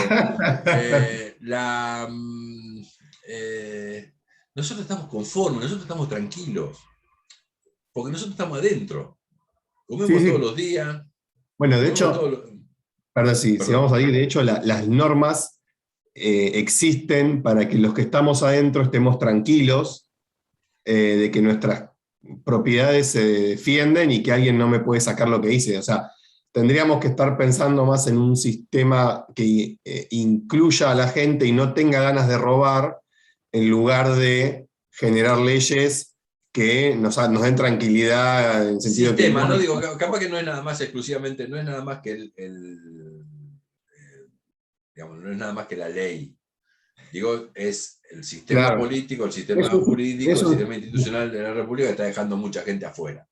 nosotros estamos conformes, nosotros estamos tranquilos, porque nosotros estamos adentro. Comemos todos los días. Bueno, de hecho, perdón, si vamos ahí, de hecho las normas existen para que los que estamos adentro estemos tranquilos de que nuestras propiedades se defienden y que alguien no me puede sacar lo que hice. O sea, tendríamos que estar pensando más en un sistema que incluya a la gente y no tenga ganas de robar, en lugar de generar leyes que nos den tranquilidad en el sentido sistema, que... no digo, capaz que no es nada más exclusivamente, no es nada más que digamos, no es nada más que la ley. Digo, es el sistema político, el sistema jurídico, el sistema institucional de la República que está dejando mucha gente afuera.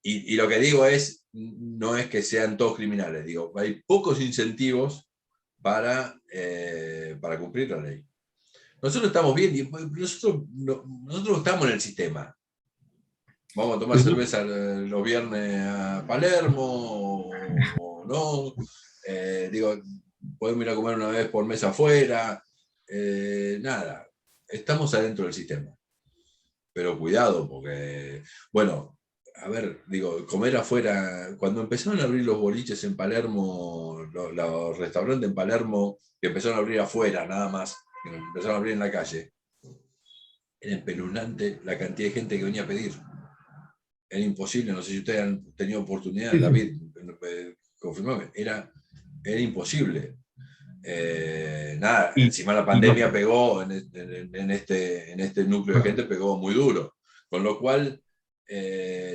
Y lo que digo no es que sean todos criminales, digo, hay pocos incentivos para cumplir la ley. Nosotros estamos bien, nosotros estamos en el sistema. Vamos a tomar cerveza los viernes a Palermo o no. Digo, podemos ir a comer una vez por mes afuera. Nada, estamos adentro del sistema. Pero cuidado, porque, bueno, a ver, digo, comer afuera, cuando empezaron a abrir los boliches en Palermo, los restaurantes en Palermo, que empezaron a abrir afuera nada más, que empezaron a abrir en la calle, era espeluznante la cantidad de gente que venía a pedir. Era imposible, no sé si ustedes han tenido oportunidad, David, confirmame, era imposible. Nada, encima la pandemia pegó en este núcleo de gente, pegó muy duro. Con lo cual,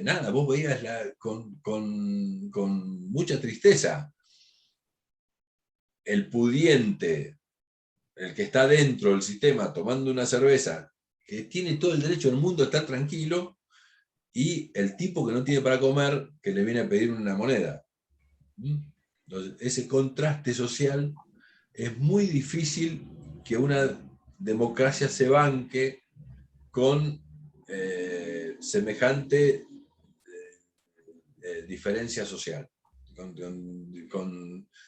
nada, vos veías con mucha tristeza el pudiente, el que está dentro del sistema tomando una cerveza, que tiene todo el derecho del mundo a estar tranquilo, y el tipo que no tiene para comer, que le viene a pedir una moneda. Entonces, ese contraste social es muy difícil que una democracia se banque con semejante diferencia social,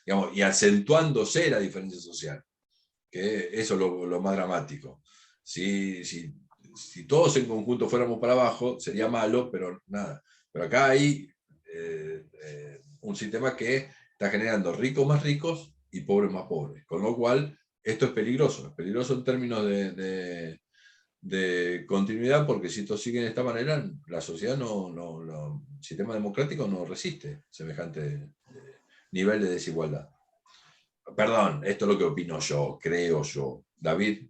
digamos, y acentuándose la diferencia social, que eso es lo más dramático. Si todos en conjunto fuéramos para abajo, sería malo, pero nada. Pero acá hay un sistema que está generando ricos más ricos y pobres más pobres. Con lo cual, esto es peligroso en términos de continuidad, porque si esto sigue de esta manera, la sociedad el sistema democrático no resiste semejante nivel de desigualdad. Perdón, esto es lo que opino yo, creo yo. David,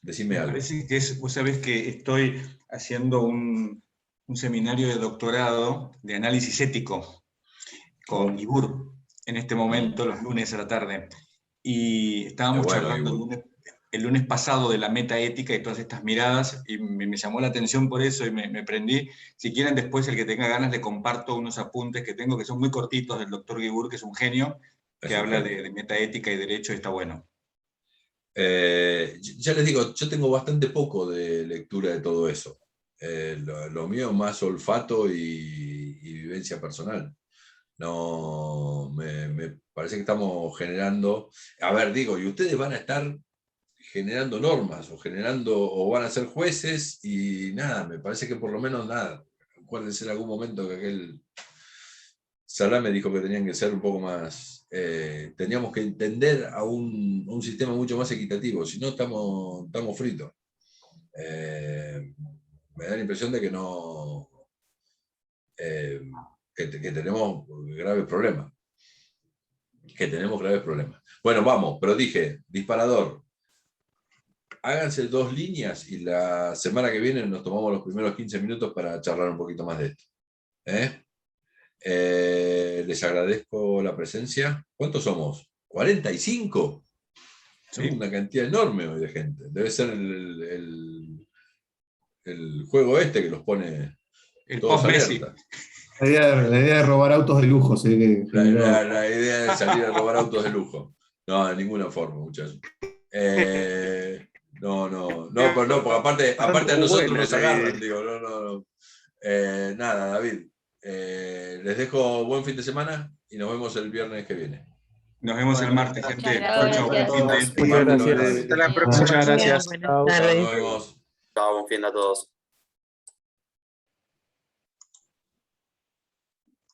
decime algo. Parece que vos sabés que estoy haciendo un seminario de doctorado de análisis ético con Guibur en este momento, los lunes a la tarde. Y estábamos charlando el lunes pasado de la metaética y todas estas miradas, y me llamó la atención por eso y me prendí. Si quieren, después el que tenga ganas le comparto unos apuntes que tengo, que son muy cortitos, del doctor Guibur, que es un genio, que habla de metaética y derecho, y está bueno. Ya les digo, yo tengo bastante poco de lectura de todo eso. Lo mío es más olfato y vivencia personal. No, me parece que estamos generando... A ver, digo, y ustedes van a estar generando normas o van a ser jueces y nada, me parece que por lo menos nada. Acuérdense en algún momento que Salah me dijo que tenían que ser un poco más, teníamos que entender a un sistema mucho más equitativo, si no estamos fritos. Me da la impresión de que no, que tenemos graves problemas. Bueno, vamos, pero dije, disparador. Háganse 2 líneas y la semana que viene nos tomamos los primeros 15 minutos para charlar un poquito más de esto. Les agradezco la presencia. ¿Cuántos somos? ¿45? Somos una cantidad enorme hoy de gente. Debe ser el juego este que los pone todos alerta. La idea de robar autos de lujo. La idea de salir a robar autos de lujo. No, de ninguna forma, muchachos. No, porque aparte a nosotros nos agarran, digo, no. Nada, David. Les dejo buen fin de semana y nos vemos el viernes que viene. Nos vemos el martes, gente. Muchas gracias. Hasta la próxima. Muchas gracias. Nos vemos. Chao, buen fin de a todos.